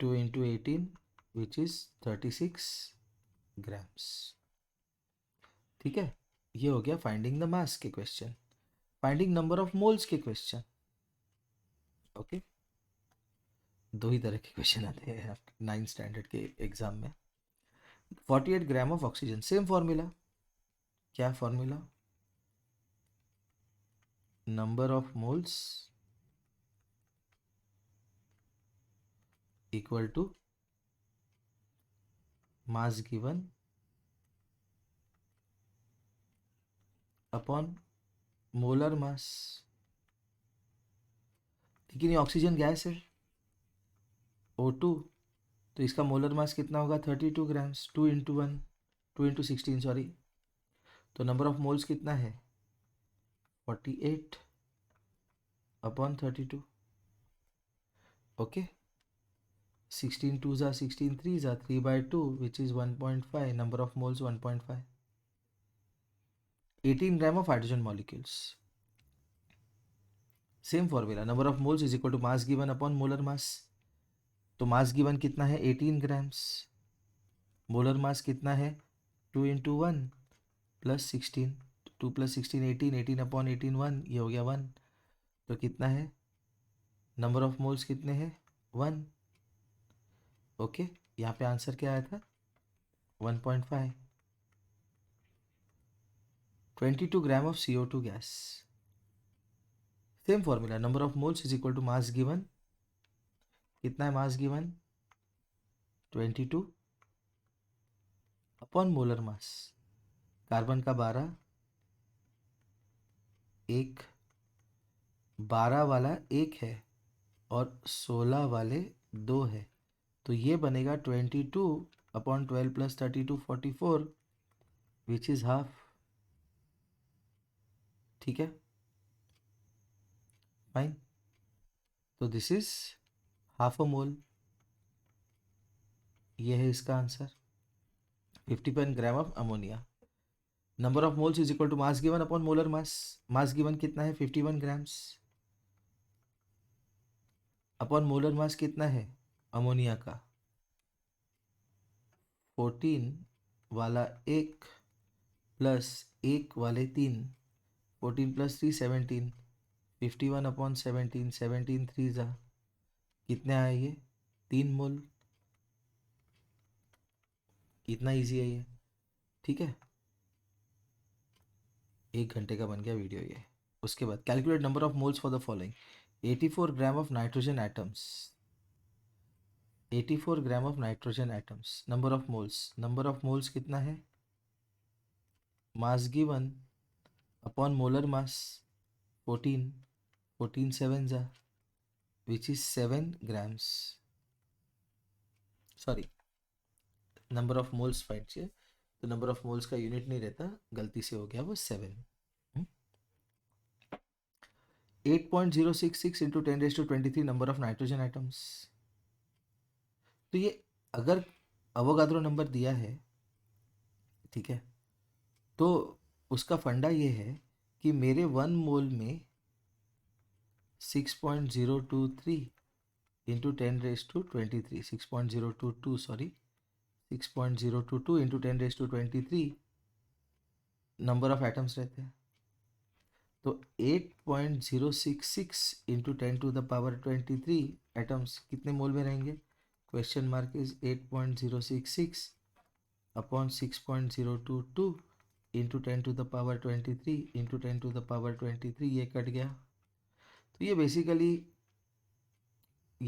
2 इंटू 18 विच इज 36 ग्राम्स। ठीक है, ये हो गया फाइंडिंग द मास के question. Finding number of moles के क्वेश्चन। ओके, दो ही तरह के क्वेश्चन आते हैं 9th स्टैंडर्ड के एग्जाम में। 48 gram of oxygen, same formula. क्या formula? Number of moles equal to mass given upon molar mass. लेकिन ये ऑक्सीजन गैस है O2, तो इसका मोलर मास कितना होगा 32 ग्राम्स। 2 इंटू 1, 2 इंटू 16 सॉरी, तो नंबर ऑफ मोल्स कितना है 48 अपॉन 32। ओके, 16 2 ज़ा 16 3 ज़ा 3/2 which is 1.5, number of moles 1.5। 18 gram of hydrogen molecules, same formula, number of moles is equal to mass given upon molar mass. तो mass given कितना है 18 grams, molar mass कितना है 2 into 1 plus 16, 2 plus 16 18, 18 upon 18 1, ये हो गया 1। तो कितना है नंबर ऑफ मोल्स कितने हैं 1। ओके, यहाँ पे आंसर क्या आया था 1.5। 22 gram of CO2 gas, same formula, number of moles is equal to mass given, कितना है mass given 22 upon molar mass. Carbon का 12, एक 12 वाला एक है और 16 वाले 2 है, तो ये बनेगा 22 upon 12 plus 32 44 which is half. ठीक है, फाइन, तो this is half a mole, ये है इसका answer. 51 gram of ammonia, number of moles is equal to mass given upon molar mass. Mass given कितना है 51 ग्राम्स अपॉन मोलर मास कितना है अमोनिया का 14 वाला एक प्लस एक वाले 3, 14 प्लस 3 17, 51 अपॉन 17, 17 3 ज़ा कितने आए ये 3 मोल। कितना इजी है ये। ठीक है, 1 घंटे का बन गया वीडियो ये। उसके बाद calculate number of moles for the following, 84 gram of nitrogen atoms, 84 gram of nitrogen atoms, number of moles कितना है मास गिवन अपॉन मोलर मास 14, 14 7 ज़ा which is 7 grams. Sorry, number of moles find चाहिए, तो number of moles का unit नहीं रहता, गलती से हो गया वो 7। 8.066 into 10⁻23 number of nitrogen items. तो ये अगर अवोगाद्रो नंबर दिया है, ठीक है, तो उसका फंडा ये है कि मेरे 1 मोल में 6.023 into 10⁻23, 6.022 sorry 6.022 into 10⁻23 number of atoms रहते हैं। तो 8.066 इंटू 10⁻23 एटम्स कितने मोल में रहेंगे, question mark is 8.066 upon 6.022 into 10⁻23 into 10⁻23, ये कट गया। तो ये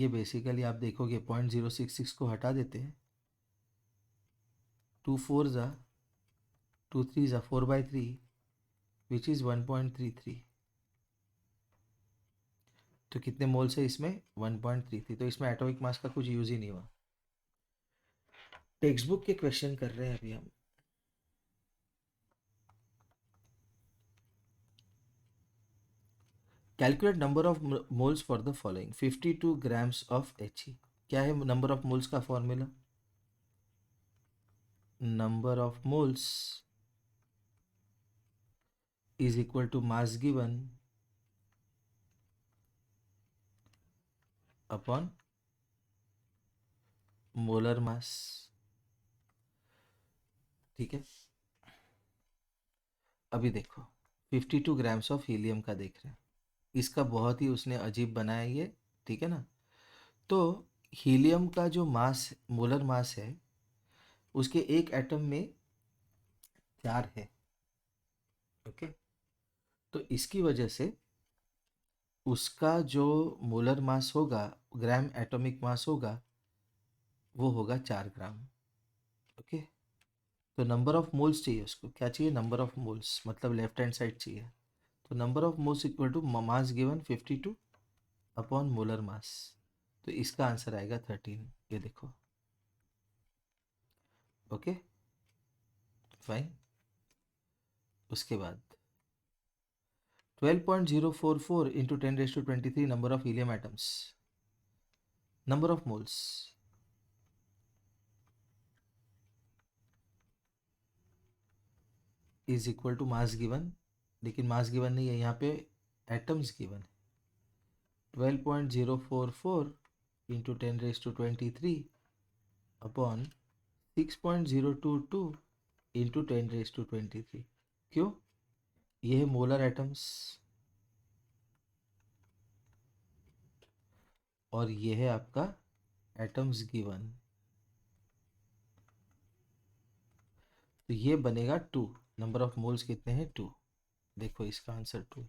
बेसिकली आप देखोगे 0.066 को हटा देते हैं, 2 4 ज़ा 2 3 ज़ा 4/3 विच इज़ 1.33। तो कितने मोल्स है इसमें 1.33, तो इसमें एटॉमिक मास का कुछ यूज ही नहीं हुआ। टेक्स्ट बुक के क्वेश्चन कर रहे हैं अभी हम। Calculate number of moles for the following, 52 grams of He। क्या है नंबर ऑफ मोल्स का formula number of moles is equal to mass given upon molar mass. ठीक है, अभी देखो 52 ग्राम्स ऑफ हीलियम का देख रहे हैं, इसका बहुत ही उसने अजीब बनाया ये। ठीक है ना, तो हीलियम का जो मास, मोलर मास है, उसके एक एटम में 4 है। ओके, तो इसकी वजह से उसका जो मोलर मास होगा, ग्राम एटॉमिक मास होगा, वो होगा 4 ग्राम। ओके, तो नंबर ऑफ मोल्स चाहिए उसको, क्या चाहिए, नंबर ऑफ मोल्स, मतलब लेफ्ट हैंड साइड चाहिए। तो number of moles equal to mass given 52 upon molar mass. तो इसका आंसर आएगा 13, ये देखो। Okay fine. उसके बाद 12.044 into 10⁻23 number of helium atoms, number of moles is equal to mass given, लेकिन मास गिवन नहीं है यहाँ पे, एटम्स गिवन है। 12.044 इंटू 10⁻23 अपॉन 6.022 इंटू 10⁻23। क्यों, ये है मोलर एटम्स और ये है आपका एटम्स गिवन, तो ये बनेगा 2। नंबर ऑफ मोल्स कितने हैं, 2। देखो इसका answer 2।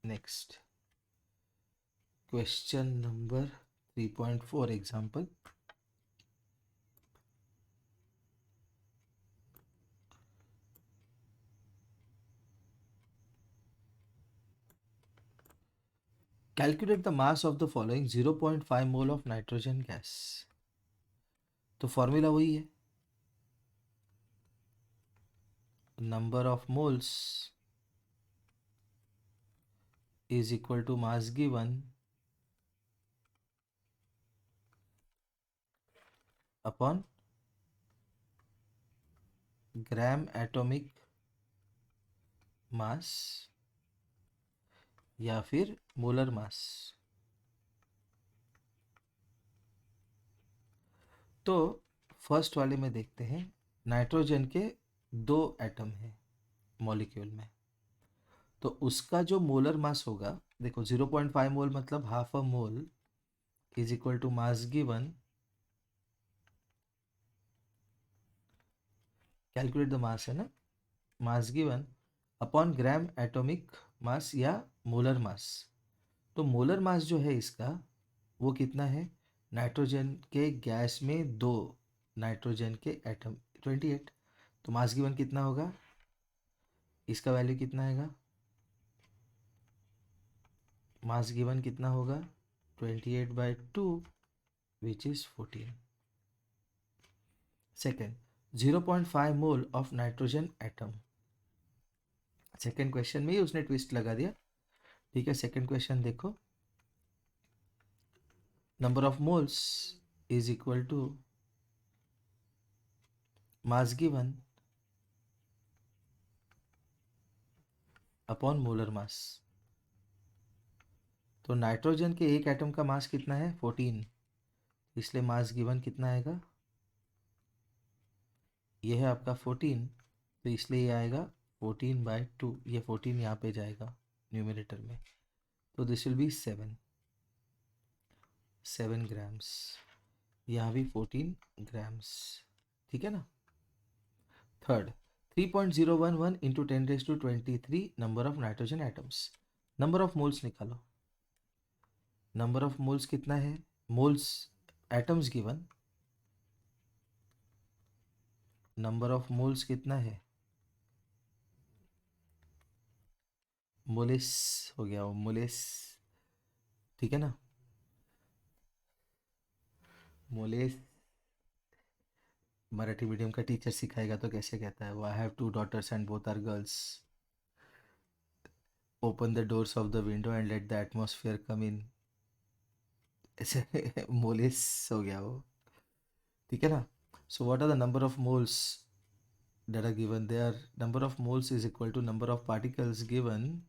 Next question number 3.4 example. Calculate the mass of the following 0.5 mole of nitrogen gas. तो फॉर्मूला वही है, number of moles is equal to mass given upon gram atomic mass या फिर molar mass. तो फर्स्ट वाले में देखते हैं, नाइट्रोजन के 2 एटम हैं मॉलिक्यूल में, तो उसका जो मोलर मास होगा, देखो 0.5 मोल मतलब half a mole is equal to mass given, calculate the mass है ना, mass given upon gram atomic mass या मोलर मास। तो मोलर मास जो है इसका, वो कितना है, नाइट्रोजन के गैस में 2 नाइट्रोजन के एटम 28, तो मास गिवन कितना होगा, इसका वैल्यू कितना आएगा, मास गिवन कितना होगा 28/2 which is 14। Second, 0.5 mole of nitrogen atom. Second question में ही उसने ट्विस्ट लगा दिया। ठीक है, सेकेंड क्वेश्चन देखो, number of moles is equal to mass given upon molar mass. तो नाइट्रोजन के एक एटम का मास कितना है 14, इसलिए मास गिवन कितना आएगा, ये है आपका 14, तो इसलिए ये आएगा 14/2, ये 14 यहाँ पे जाएगा न्यूमरेटर में, तो दिस विल बी 7 ग्राम्स, यहाँ भी 14 ग्राम्स। ठीक है ना। Third, 3.011 into 10⁻23 number of nitrogen atoms, number of moles निकालो। नंबर ऑफ मोल्स कितना है, moles atoms given, number of moles कितना है, मोलिस हो गया वो, मोलिस। ठीक है ना, मोलिस मराठी मीडियम का टीचर सिखाएगा तो कैसे कहता है वो, I have 2 daughters and both are girls, open the doors of the window and let the atmosphere come in, ऐसे मोलिस हो गया वो। ठीक है ना। So what are the number of moles that are given? There number of moles is equal to number of particles given,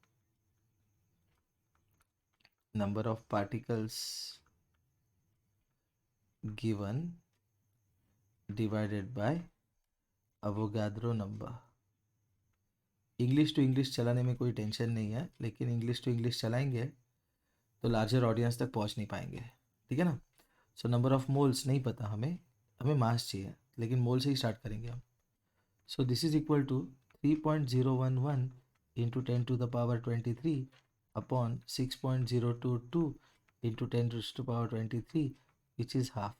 number of particles given divided by Avogadro number. English to English चलाने में कोई tension नहीं है, लेकिन English to English चलाएंगे तो larger audience तक पहुंच नहीं पाएंगे. ठीक है ना. सो नंबर ऑफ मोल्स नहीं पता हमें, हमें मास चाहिए, लेकिन मोल से ही स्टार्ट करेंगे हम. So this is equal to 3.011 into 10⁻23 upon 6.022 into 10⁻23 which is half.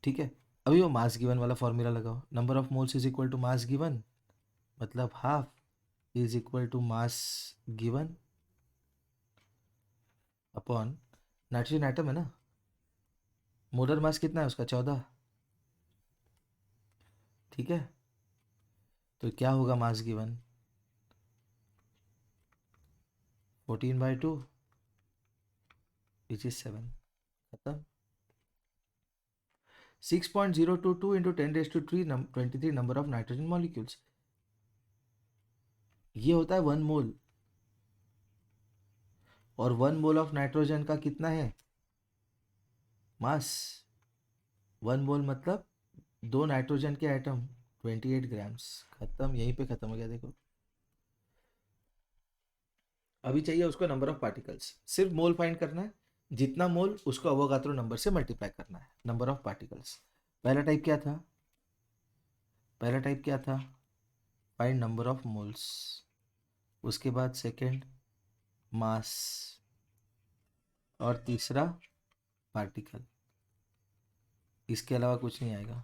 ठीक है. अभी वो मास गिवन वाला फॉर्मूला लगाओ. Number of moles is equal to mass given, मतलब half is equal to mass given upon nitrogen atom है ना, molar mass कितना है उसका 14. ठीक है. तो क्या होगा मास गिवन 14/2 विच इज 7. खत्म. 6.022 into 10⁻³ number of nitrogen molecules. ये होता है 1 मोल, और 1 मोल ऑफ नाइट्रोजन का कितना है मास. 1 मोल मतलब 2 नाइट्रोजन के एटम 28 ग्राम्स. खत्म. यहीं पे खत्म हो गया. देखो अभी चाहिए उसको नंबर ऑफ पार्टिकल्स. सिर्फ मोल फाइंड करना है, जितना मोल उसको अवोगाद्रो नंबर से मल्टीप्लाई करना है. Number of particles. पहला टाइप क्या था, पहला टाइप क्या था, फाइंड नंबर ऑफ मोल्स. उसके बाद सेकंड मास, और तीसरा पार्टिकल. इसके अलावा कुछ नहीं आएगा.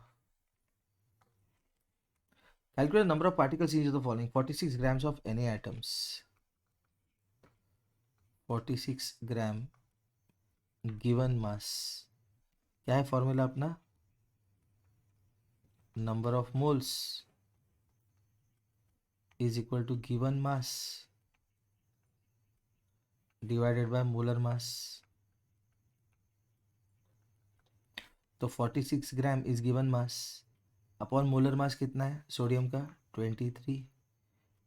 Calculate number of particles in the following. 46 grams of Na atoms. 46 gram given mass. क्या है फॉर्मूला अपना, number of moles is equal to given mass divided by molar mass. तो 46 gram is given mass upon molar mass कितना है sodium का 23.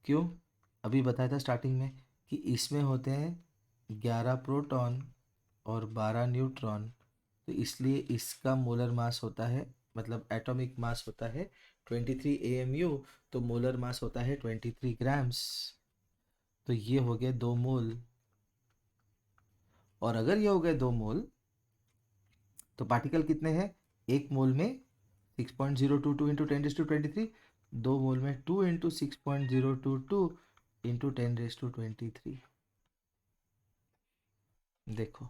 क्यों, अभी बताया था स्टार्टिंग में कि इसमें होते हैं 11 प्रोटॉन और 12 न्यूट्रॉन, तो इसलिए इसका मोलर मास होता है, मतलब एटॉमिक मास होता है 23 AMU, तो मोलर मास होता है 23 ग्राम्स. तो ये हो गए 2 मोल. और अगर ये हो गए 2 मोल तो पार्टिकल कितने हैं, एक मोल में 6.022 इंटू 10⁻23, 2 मोल में 2 इंटू 6.022 इंटू 10⁻23. देखो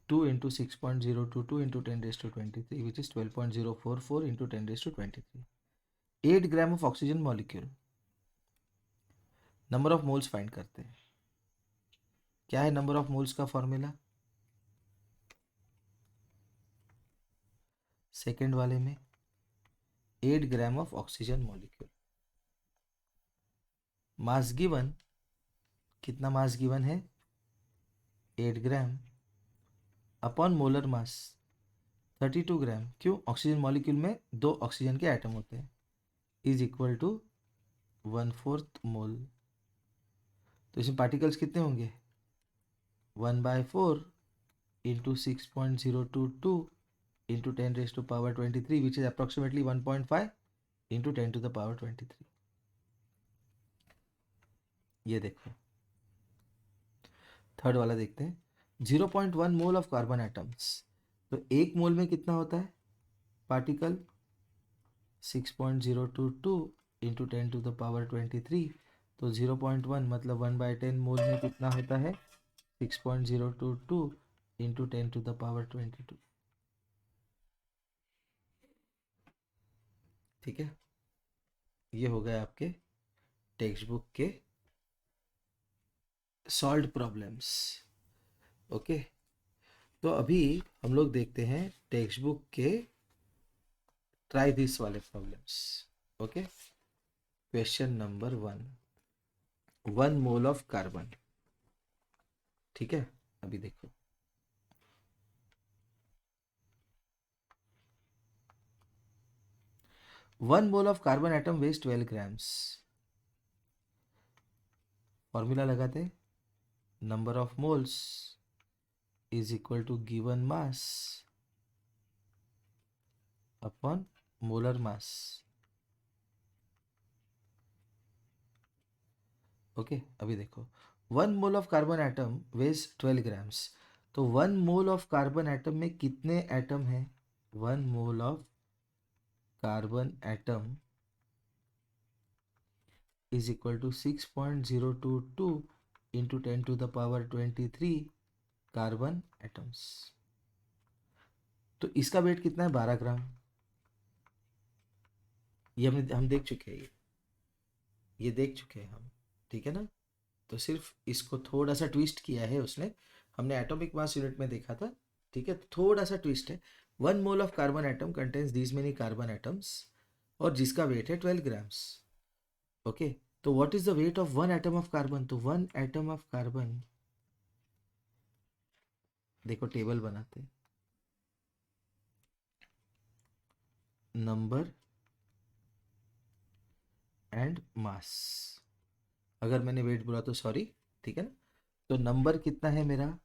2 into 6.022 into 10⁻23 which is 12.044 into 10⁻23. 8 gram of oxygen molecule. Number of moles find करते हैं. क्या है नंबर ऑफ मोल्स का फॉर्मूला, सेकेंड वाले में 8 gram of oxygen molecule. Mass given, कितना मास गिवन है 8 ग्राम अपॉन मोलर मास 32 ग्राम. क्यों, ऑक्सीजन मॉलिक्यूल में 2 ऑक्सीजन के एटम होते हैं, इज इक्वल टू 1/4 मोल. तो इसमें पार्टिकल्स कितने होंगे 1/4 into 6.022 into 10⁻23 which is approximately 1.5 into 10⁻23. ये देखो थर्ड वाला देखते हैं. 0.1 मोल ऑफ कार्बन एटम्स. तो एक मोल में कितना होता है पार्टिकल 6.022 इंटू 10⁻23. तो 0.1 मतलब 1/10 मोल में कितना होता है 6.022 इंटू 10⁻22. ठीक है. ये हो गए आपके टेक्स्ट बुक के सॉल्व्ड प्रॉब्लम्स. ओके. तो अभी हम लोग देखते हैं टेक्स्ट बुक के ट्राई दिस वाले problems. Okay. Question number 1. 1 mole of carbon. ठीक है, अभी देखो। One mole of carbon atom weighs 12 grams. Formula लगाते, number of moles is equal to given mass upon molar mass. Okay, अभी देखो, one mole of carbon atom weighs 12 grams. तो one mole of carbon atom में कितने atom है? One mole of carbon atom is equal to 6.022 into 10 to the power 23 carbon atoms. तो इसका wait कितना है? 12 ग्राम। ये हम देख चुके हैं, ये देख चुके हैं हम, ठीक है ना। तो सिर्फ इसको थोड़ा सा ट्विस्ट किया है उसने, हमने एटॉमिक मास यूनिट में देखा था, ठीक है, तो थोड़ा सा ट्विस्ट है। One mole of carbon atom contains these many carbon atoms, और जिसका वेट है 12 ग्राम्स। ओके, तो what is the weight of one atom of carbon? तो वन एटम ऑफ कार्बन, देखो टेबल बनाते हैं, नंबर एंड मास। अगर मैंने वेट बोला तो सॉरी, ठीक है ना। तो नंबर कितना है मेरा?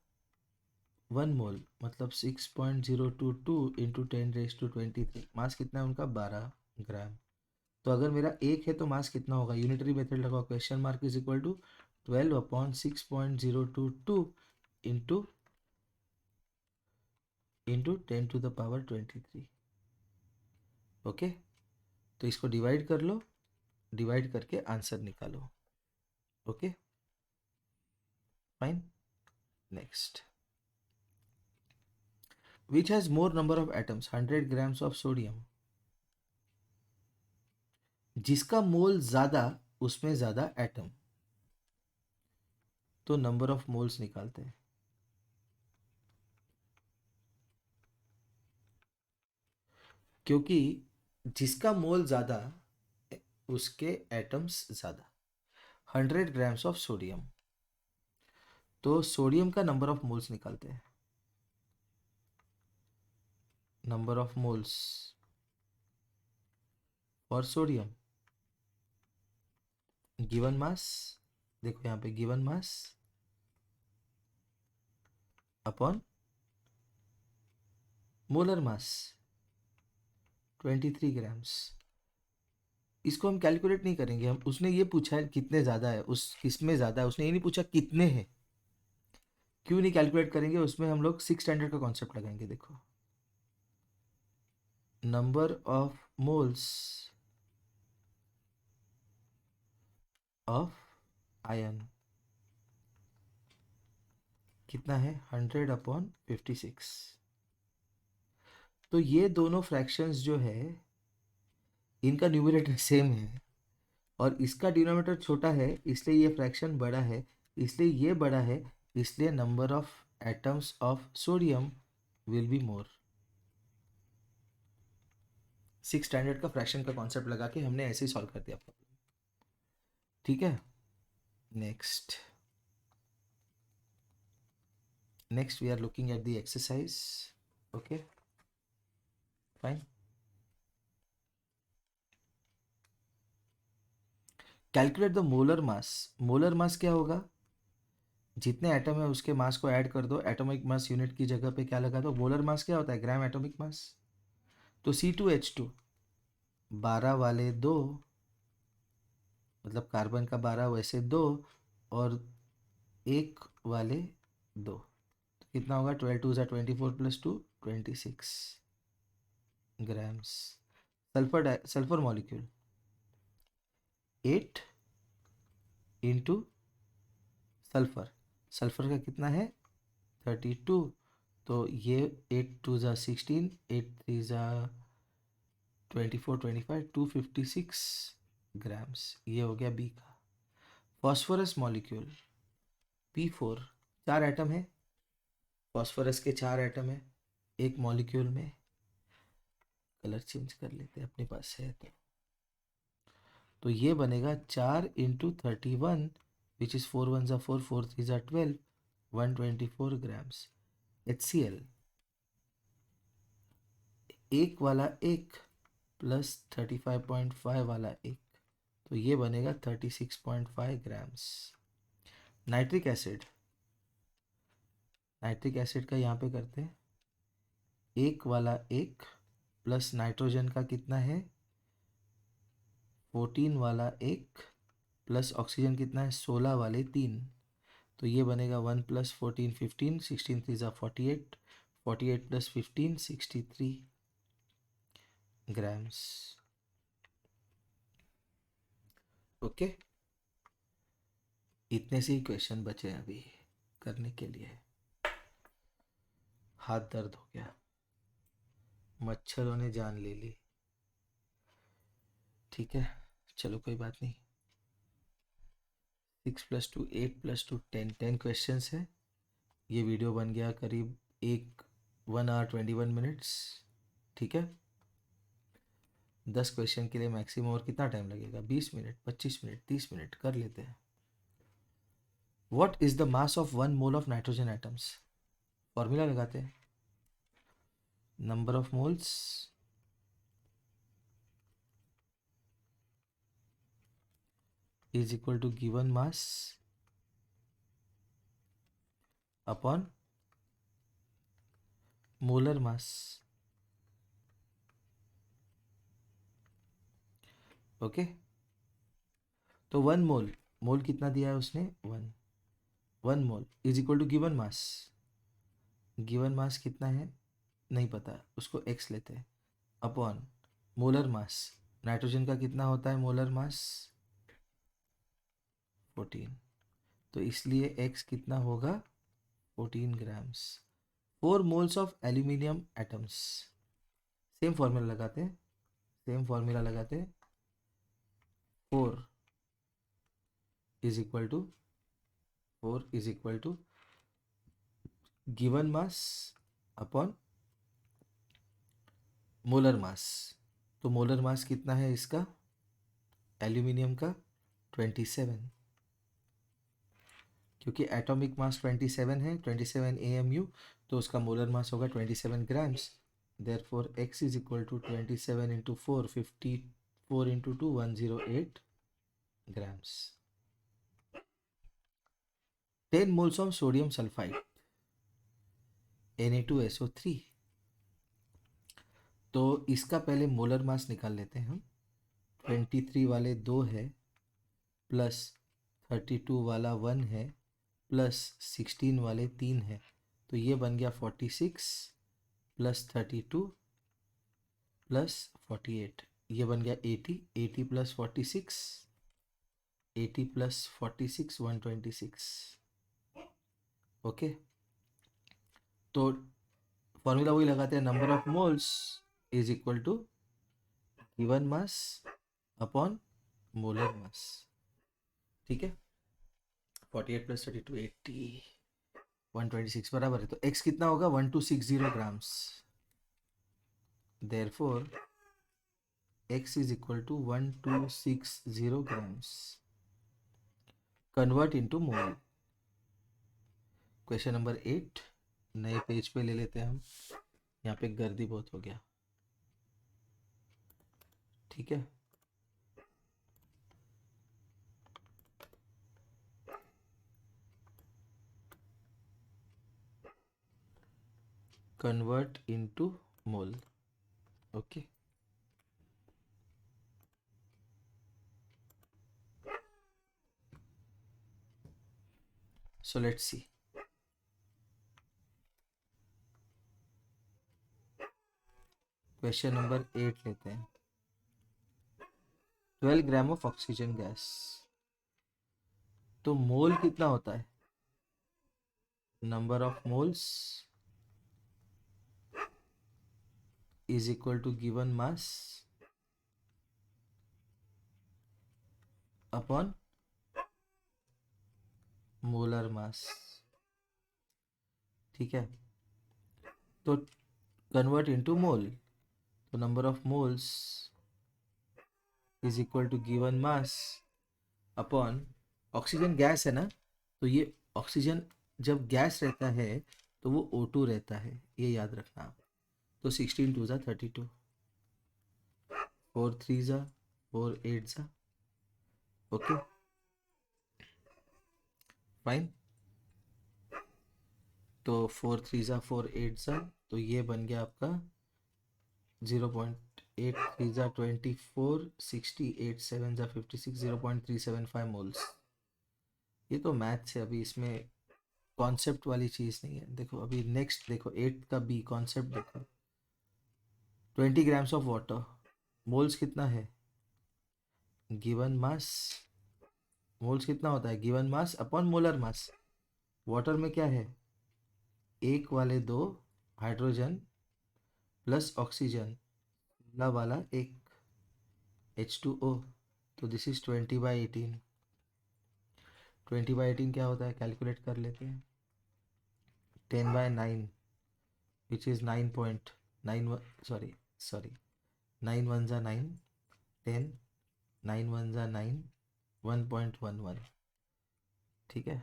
वन मोल, मतलब 6.022 इंटू 10⁻23। मास कितना है उनका? 12 ग्राम। तो अगर मेरा एक है तो मास कितना होगा? यूनिटरी मेथड लगाओ, question mark is equal to 12/6.022 into 10⁻23। Okay, तो इसको डिवाइड कर लो, डिवाइड करके आंसर निकालो। Okay, fine. Next, which has more number of atoms, 100 grams of sodium। जिसका मोल ज्यादा उसमें ज्यादा एटम। तो नंबर ऑफ मोल्स निकालते हैं। क्योंकि जिसका मोल ज्यादा उसके एटम्स ज्यादा। 100 ग्राम्स ऑफ सोडियम, तो सोडियम का नंबर ऑफ मोल्स निकालते हैं। Number of moles for sodium given mass, देखो यहाँ पे गिवन मास अपॉन मोलर मास 23 ग्राम्स। इसको हम कैलकुलेट नहीं करेंगे, हम, उसने ये पूछा है कितने ज़्यादा है, उस किसमें ज़्यादा है, उसने ये नहीं पूछा कितने हैं। क्यों नहीं कैलकुलेट करेंगे? उसमें हम लोग 6 स्टैंडर्ड का कॉन्सेप्ट लगाएंगे। देखो, number of moles of ion कितना है? 100/56। तो ये दोनों फ्रैक्शंस जो है इनका न्यूमरेटर सेम है, और इसका डिनोमिनेटर छोटा है, इसलिए ये फ्रैक्शन बड़ा है, इसलिए ये बड़ा है, इसलिए number of atoms of sodium will be more. 6 standard का फ्रैक्शन का कॉन्सेप्ट लगा के हमने ऐसे ही सॉल्व कर दिया प्रॉब्लम, ठीक है। Next, we are looking at the exercise. Okay, fine. Calculate the molar mass. Molar mass क्या होगा? जितने एटम है उसके मास को ऐड कर दो, एटॉमिक मास यूनिट की जगह पे क्या लगा दो। मोलर मास क्या होता है? ग्राम एटॉमिक मास। तो C2H2 12 वाले दो, मतलब कार्बन का 12 वैसे दो, और एक वाले दो, तो कितना होगा? 12 2 = 24 + 2 26 grams. Sulphur molecule 8 into sulphur, sulphur का कितना है? 32। तो ये 8 2 = 16, 8 3 = 24 25 256 ग्राम्स। ये हो गया बी का। फॉस्फोरस मॉलिक्यूल P4, 4 एटम है, फॉस्फोरस के 4 एटम है एक मॉलिक्यूल में। कलर चेंज कर लेते हैं, अपने पास है तो ये बनेगा 4 × 31, विच इज़ 4 1 = 4 4 3 = 12, 124 ग्राम्स। HCl, एक वाला एक प्लस 35.5 वाला एक, तो ये बनेगा 36.5 grams. Nitric acid, nitric acid का यहाँ पे करते हैं, एक वाला एक प्लस नाइट्रोजन का कितना है 14 वाला एक प्लस ऑक्सीजन कितना है 16 वाले तीन, तो ये बनेगा 1 प्लस 14 15, 16 3 ज़ा 48, 48 प्लस 15 63 ग्राम्स। ओके, इतने से ही क्वेश्चन बचे हैं अभी करने के लिए। हाथ दर्द हो गया, मच्छरों ने जान ले ली। ठीक है, चलो कोई बात नहीं। 6 + 2 8 + 2 10, 10 क्वेश्चन है। ये वीडियो बन गया करीब 1 आवर 21 मिनट्स। ठीक है, 10 क्वेश्चन के लिए मैक्सिमम और कितना टाइम लगेगा, 20 मिनट, 25 मिनट, 30 मिनट कर लेते हैं। What is the mass of 1 mole of nitrogen atoms? Formula लगाते हैं, number of moles is equal to given mass upon molar mass. Okay, तो 1 मोल, मोल कितना दिया है उसने 1, 1 mole is equal to given mass, given mass कितना है नहीं पता, उसको x लेते हैं, अपॉन मोलर मास, नाइट्रोजन का कितना होता है मोलर मास 14, तो इसलिए x कितना होगा 14 grams. 4 moles of aluminium atoms, same formula लगाते हैं, सेम फॉर्मूला लगाते हैं, 4 is equal to 4 is equal to given mass upon molar mass. तो मोलर मास कितना है इसका एल्यूमिनियम का 27, क्योंकि एटॉमिक मास 27 है, 27 AMU, तो उसका मोलर मास होगा 27 grams. Therefore x is equal to 27 into 4, 54 into 2 108 grams. 10 moles of sodium sulphide Na2SO3, तो इसका पहले मोलर मास निकाल लेते हैं हम। 23 वाले 2 है, प्लस 32 वाला 1 है, प्लस 16 वाले 3 है, तो ये बन गया 46 प्लस 32 प्लस 48, ये बन गया 80, 80 प्लस 46, 80 प्लस 46 126। ओके, तो फॉर्मूला वही लगाते हैं, number of moles is equal to given mass upon molar mass. ठीक है, 48 प्लस 32 80, 126 बराबर है, तो x कितना होगा 1260 grams. Therefore x is equal to 1260 grams. Convert into mole. Question number 8 नए पेज पे ले लेते हैं हम, यहाँ पे गर्दी बहुत हो गया। ठीक है, convert into mole. Okay, so let's see. Question number 8 लेते हैं, 12 ग्राम ऑफ ऑक्सीजन गैस, तो मोल कितना होता है, number of moles is equal to given mass upon molar mass. ठीक है, तो कन्वर्ट इनटू मोल, तो number of moles is equal to given mass upon, oxygen gas है ना, तो ये ऑक्सीजन जब गैस रहता है तो वो O2 रहता है, ये याद रखना आप। तो 16 2 ज़ा 32, 4 3 ज़ा 4 8 ज़ा, ओके फाइन। तो 4 3 ज़ा 4 8 ज़ा, तो ये बन गया आपका 0.8 3 ज़ा 24, 60 8 7 ज़ा 56, 0.375 मोल्स। ये तो मैथ्स है, अभी इसमें कॉन्सेप्ट वाली चीज़ नहीं है। देखो अभी नेक्स्ट देखो, 8 का बी कॉन्सेप्ट देखो। 20 ग्राम्स ऑफ वाटर, मोल्स कितना है, गिवन मास। मोल्स कितना होता है, गिवन मास अपॉन मोलर मास। वाटर में क्या है, एक वाले दो हाइड्रोजन प्लस ऑक्सीजन, ला वाला एक H2O। तो दिस इज 20/18। 20/18 क्या होता है, कैलकुलेट कर लेते हैं। 10/9 विच इज़ 9.9, सॉरी 9 1 ज़ा 9, 10, 9 1 ज़ा 9, 1.11, ठीक है।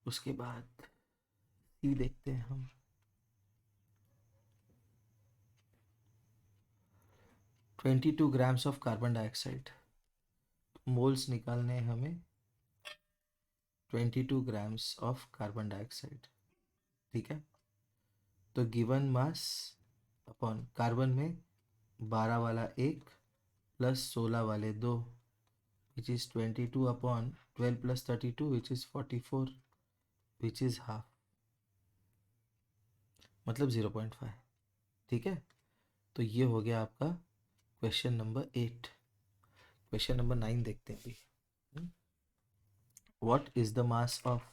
उसके बाद सी देखते हैं हम। 22 grams of carbon dioxide, moles निकालने हैं हमें। 22 ग्राम्स ऑफ कार्बन डाइऑक्साइड, ठीक है। तो गिवन मास अपॉन कार्बन में 12 वाला एक प्लस 16 वाले दो, which is 22 upon 12 plus 32 which is 44, which is half, मतलब 0.5, ठीक है। तो ये हो गया आपका क्वेश्चन नंबर 8। क्वेश्चन नंबर 9 देखते हैं अभी। What is the mass of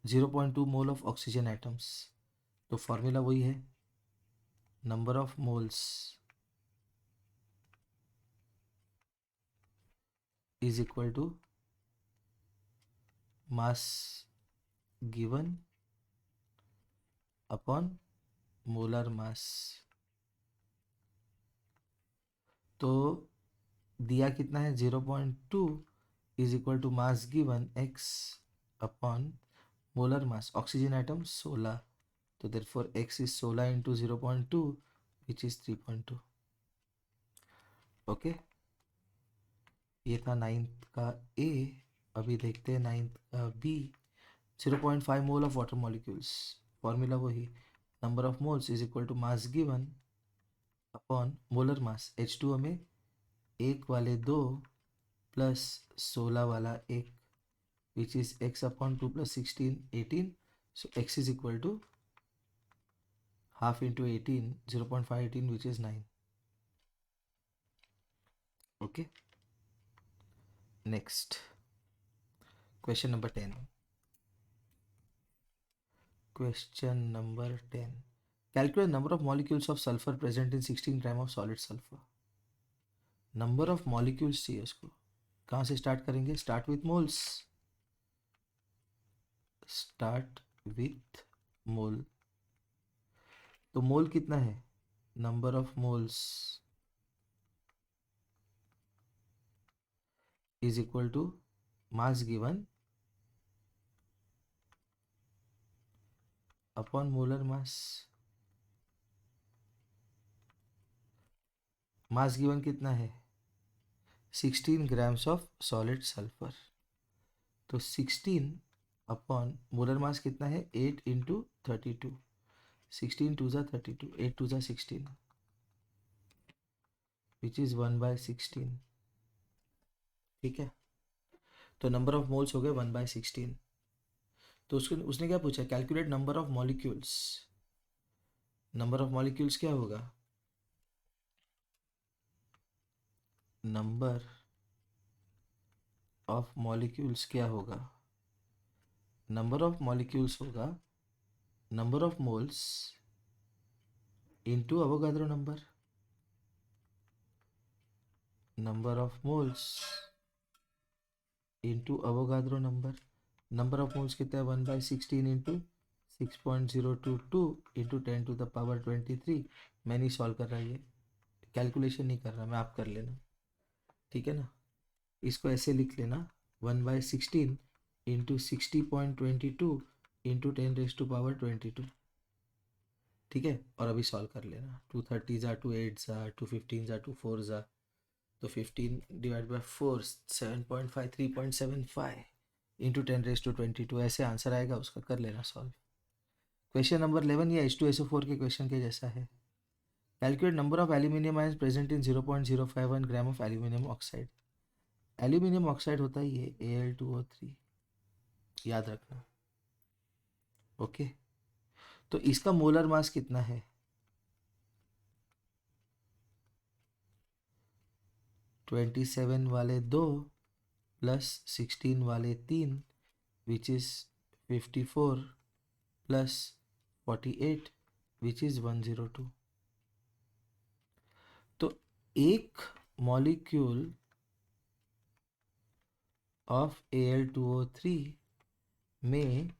0.2 mole of oxygen atoms. तो फॉर्मूला वही है, number of moles is equal to mass given upon molar mass. तो दिया कितना है, 0.2 is equal to mass given x upon molar mass. Oxygen atom 16, तो therefore x is 16 into 0.2 which is 3.2, okay. ये था नाइन्थ का ए। अभी देखते हैं नाइन्थ का B. 0.5 mole of water molecules, formula वही, number of moles is equal to mass given upon molar mass. H2O में एक वाले दो प्लस 16 वाला एक, which is x upon 2 plus 16 18। So x is equal to half into 18, 0.5 18 which is 9, okay. Next question number 10। Question number 10, calculate number of molecules of sulfur present in 16 gram of solid sulfur। Number of molecules चाहिए उसको। कहाँ से start करेंगे, start with moles, start with mole. तो mole कितना है, number of moles is equal to mass given upon molar mass. Mass given कितना है, 16 ग्राम्स ऑफ सॉलिड सल्फर। तो 16 अपॉन मोलर मास कितना है, 8 इंटू 32, 16 2 ज़ा 32, 8 2 ज़ा 16, विच इज़ 1/16, ठीक है। तो नंबर ऑफ मोल्स हो गए 1/16। तो उसने क्या पूछा, calculate number of molecules. Number of molecules क्या होगा, नंबर ऑफ मॉलिक्यूल्स क्या होगा, नंबर ऑफ मॉलिक्यूल्स होगा number of moles into Avogadro number. Number of moles into Avogadro number. Number of moles कितना है, 1/16 इंटू 6.022 इंटू 10⁻23। मैं नहीं सॉल्व कर रहा, ये कैलकुलेशन नहीं कर रहा मैं, आप कर लेना। ठीक है ना, इसको ऐसे लिख लेना 1/16 इंटू 60.22 इंटू 10⁻²²। ठीक है, और अभी सॉल्व कर लेना। 230 ज़ा 2 8 ज़ा 215 ज़ा 2 4 ज़ा, तो 15 डिवाइड बाई 4 7.5 3.75 इंटू 10⁻²², ऐसे आंसर आएगा उसका, कर लेना सॉल्व। क्वेश्चन नंबर 11 या H2SO4 के क्वेश्चन के जैसा है। Calculate number of aluminium ions present in 0.051 gram of aluminium oxide. Aluminium oxide होता ही है Al2O3, याद रखना। ओके, तो इसका मोलर मास कितना है? 27 वाले 2 प्लस 16 वाले 3 which is 54 plus 48 which is 102। तो एक मॉलिक्यूल ऑफ Al2O3 में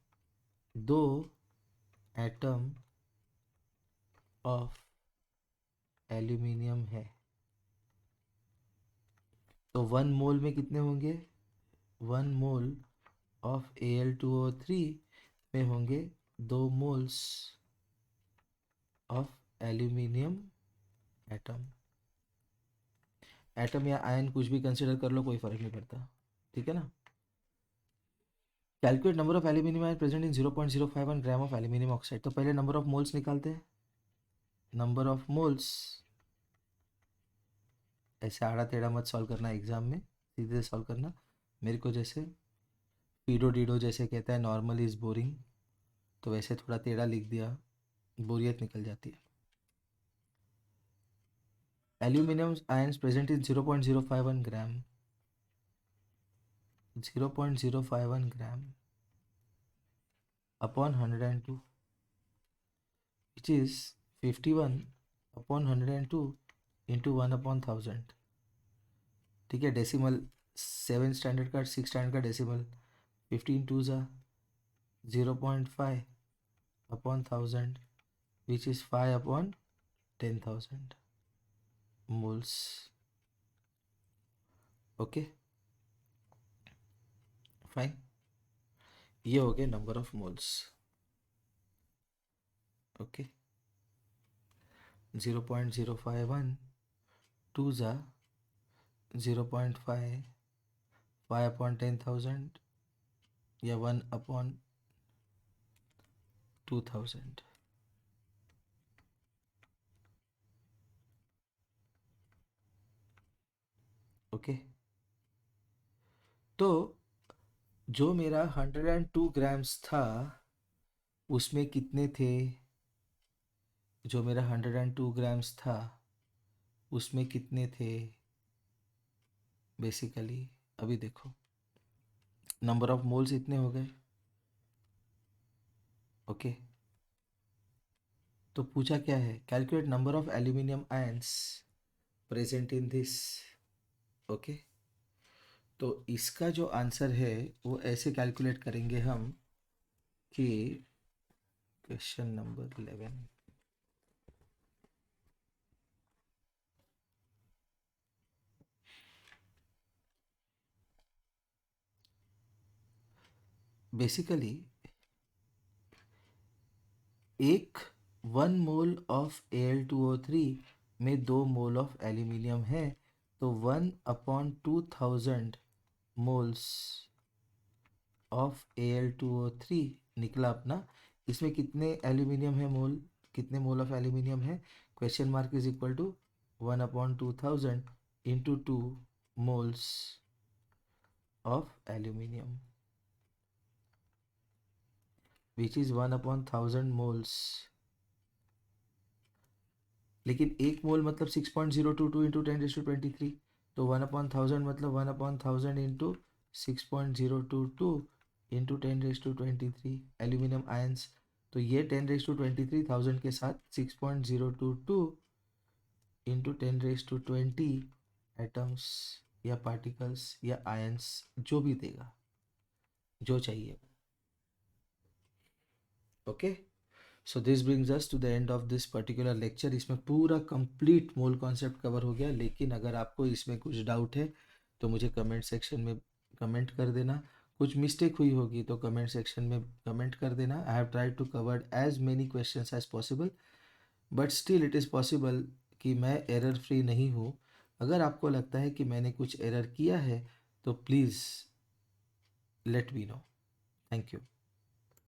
2 एटम ऑफ एल्यूमिनियम है, तो 1 मोल में कितने होंगे? 1 मोल ऑफ Al2O3 में होंगे 2 moles of aluminium atom. Atom या आयन कुछ भी कंसिडर कर लो, कोई फर्क नहीं पड़ता, ठीक है ना। Calculate number of aluminium ion present in 0.051 gram of aluminium oxide. तो पहले नंबर ऑफ मोल्स निकालते हैं। नंबर ऑफ मोल्स, ऐसे आड़ा टेढ़ा मत सॉल्व करना एग्जाम में, सीधे सॉल्व करना। मेरे को जैसे पीडो डीडो जैसे कहता है नॉर्मल इज बोरिंग, तो वैसे थोड़ा टेढ़ा लिख दिया, बोरियत निकल जाती है। Aluminium ions present in 0.051 gram, 0.051 gram upon 102 which is 51 upon 102 into 1/1000। ठीक है, डेसिमल 7 स्टैंडर्ड का 6 स्टैंडर्ड का डेसिमल, 15 2 ज़ा 0.5 upon 1000 which is 5 upon 10,000 moles. Okay fine, ये हो गया नंबर ऑफ मोल्स। ओके, 0.051 2 ज़ा 0.5 5 अपॉन 10,000 या 1 अपॉन 2000। ओके, तो जो मेरा 102 ग्राम्स था उसमें कितने थे? जो मेरा 102 ग्राम्स था उसमें कितने थे बेसिकली? अभी देखो, नंबर ऑफ मोल्स इतने हो गए। ओके, तो पूछा क्या है? Calculate number of aluminium ions present in this. Okay, तो इसका जो आंसर है वो ऐसे कैलकुलेट करेंगे हम कि क्वेश्चन नंबर 11, बेसिकली एक 1 मोल ऑफ Al2O3 में 2 मोल ऑफ एल्यूमिनियम है, तो 1/2000 मोल्स ऑफ Al2O3 निकला अपना। इसमें कितने एल्यूमिनियम है मोल, कितने मोल ऑफ एल्यूमिनियम है? Question mark is equal to 1/2000 into 2 moles of aluminium which is 1/1000 moles. लेकिन एक मोल मतलब 6.022 इंटू 10⁻23, तो 1/1000 मतलब 1/1000 इंटू 6.022 इंटू 10⁻23 एल्यूमिनियम आयंस। तो ये 10⁻23,000 के साथ 6.022 इंटू 10⁻20 एटम्स या पार्टिकल्स या आयंस, जो भी देगा, जो चाहिए। Okay, so this brings us to the end of this particular lecture. इसमें पूरा कंप्लीट मोल कॉन्सेप्ट कवर हो गया, लेकिन अगर आपको इसमें कुछ डाउट है तो मुझे कमेंट सेक्शन में कमेंट कर देना। कुछ मिस्टेक हुई होगी तो कमेंट सेक्शन में कमेंट कर देना। I have tried to cover as many questions as possible, but still it is possible कि मैं एरर फ्री नहीं हूँ। अगर आपको लगता है कि मैंने कुछ एरर किया है तो please let me know. Thank you.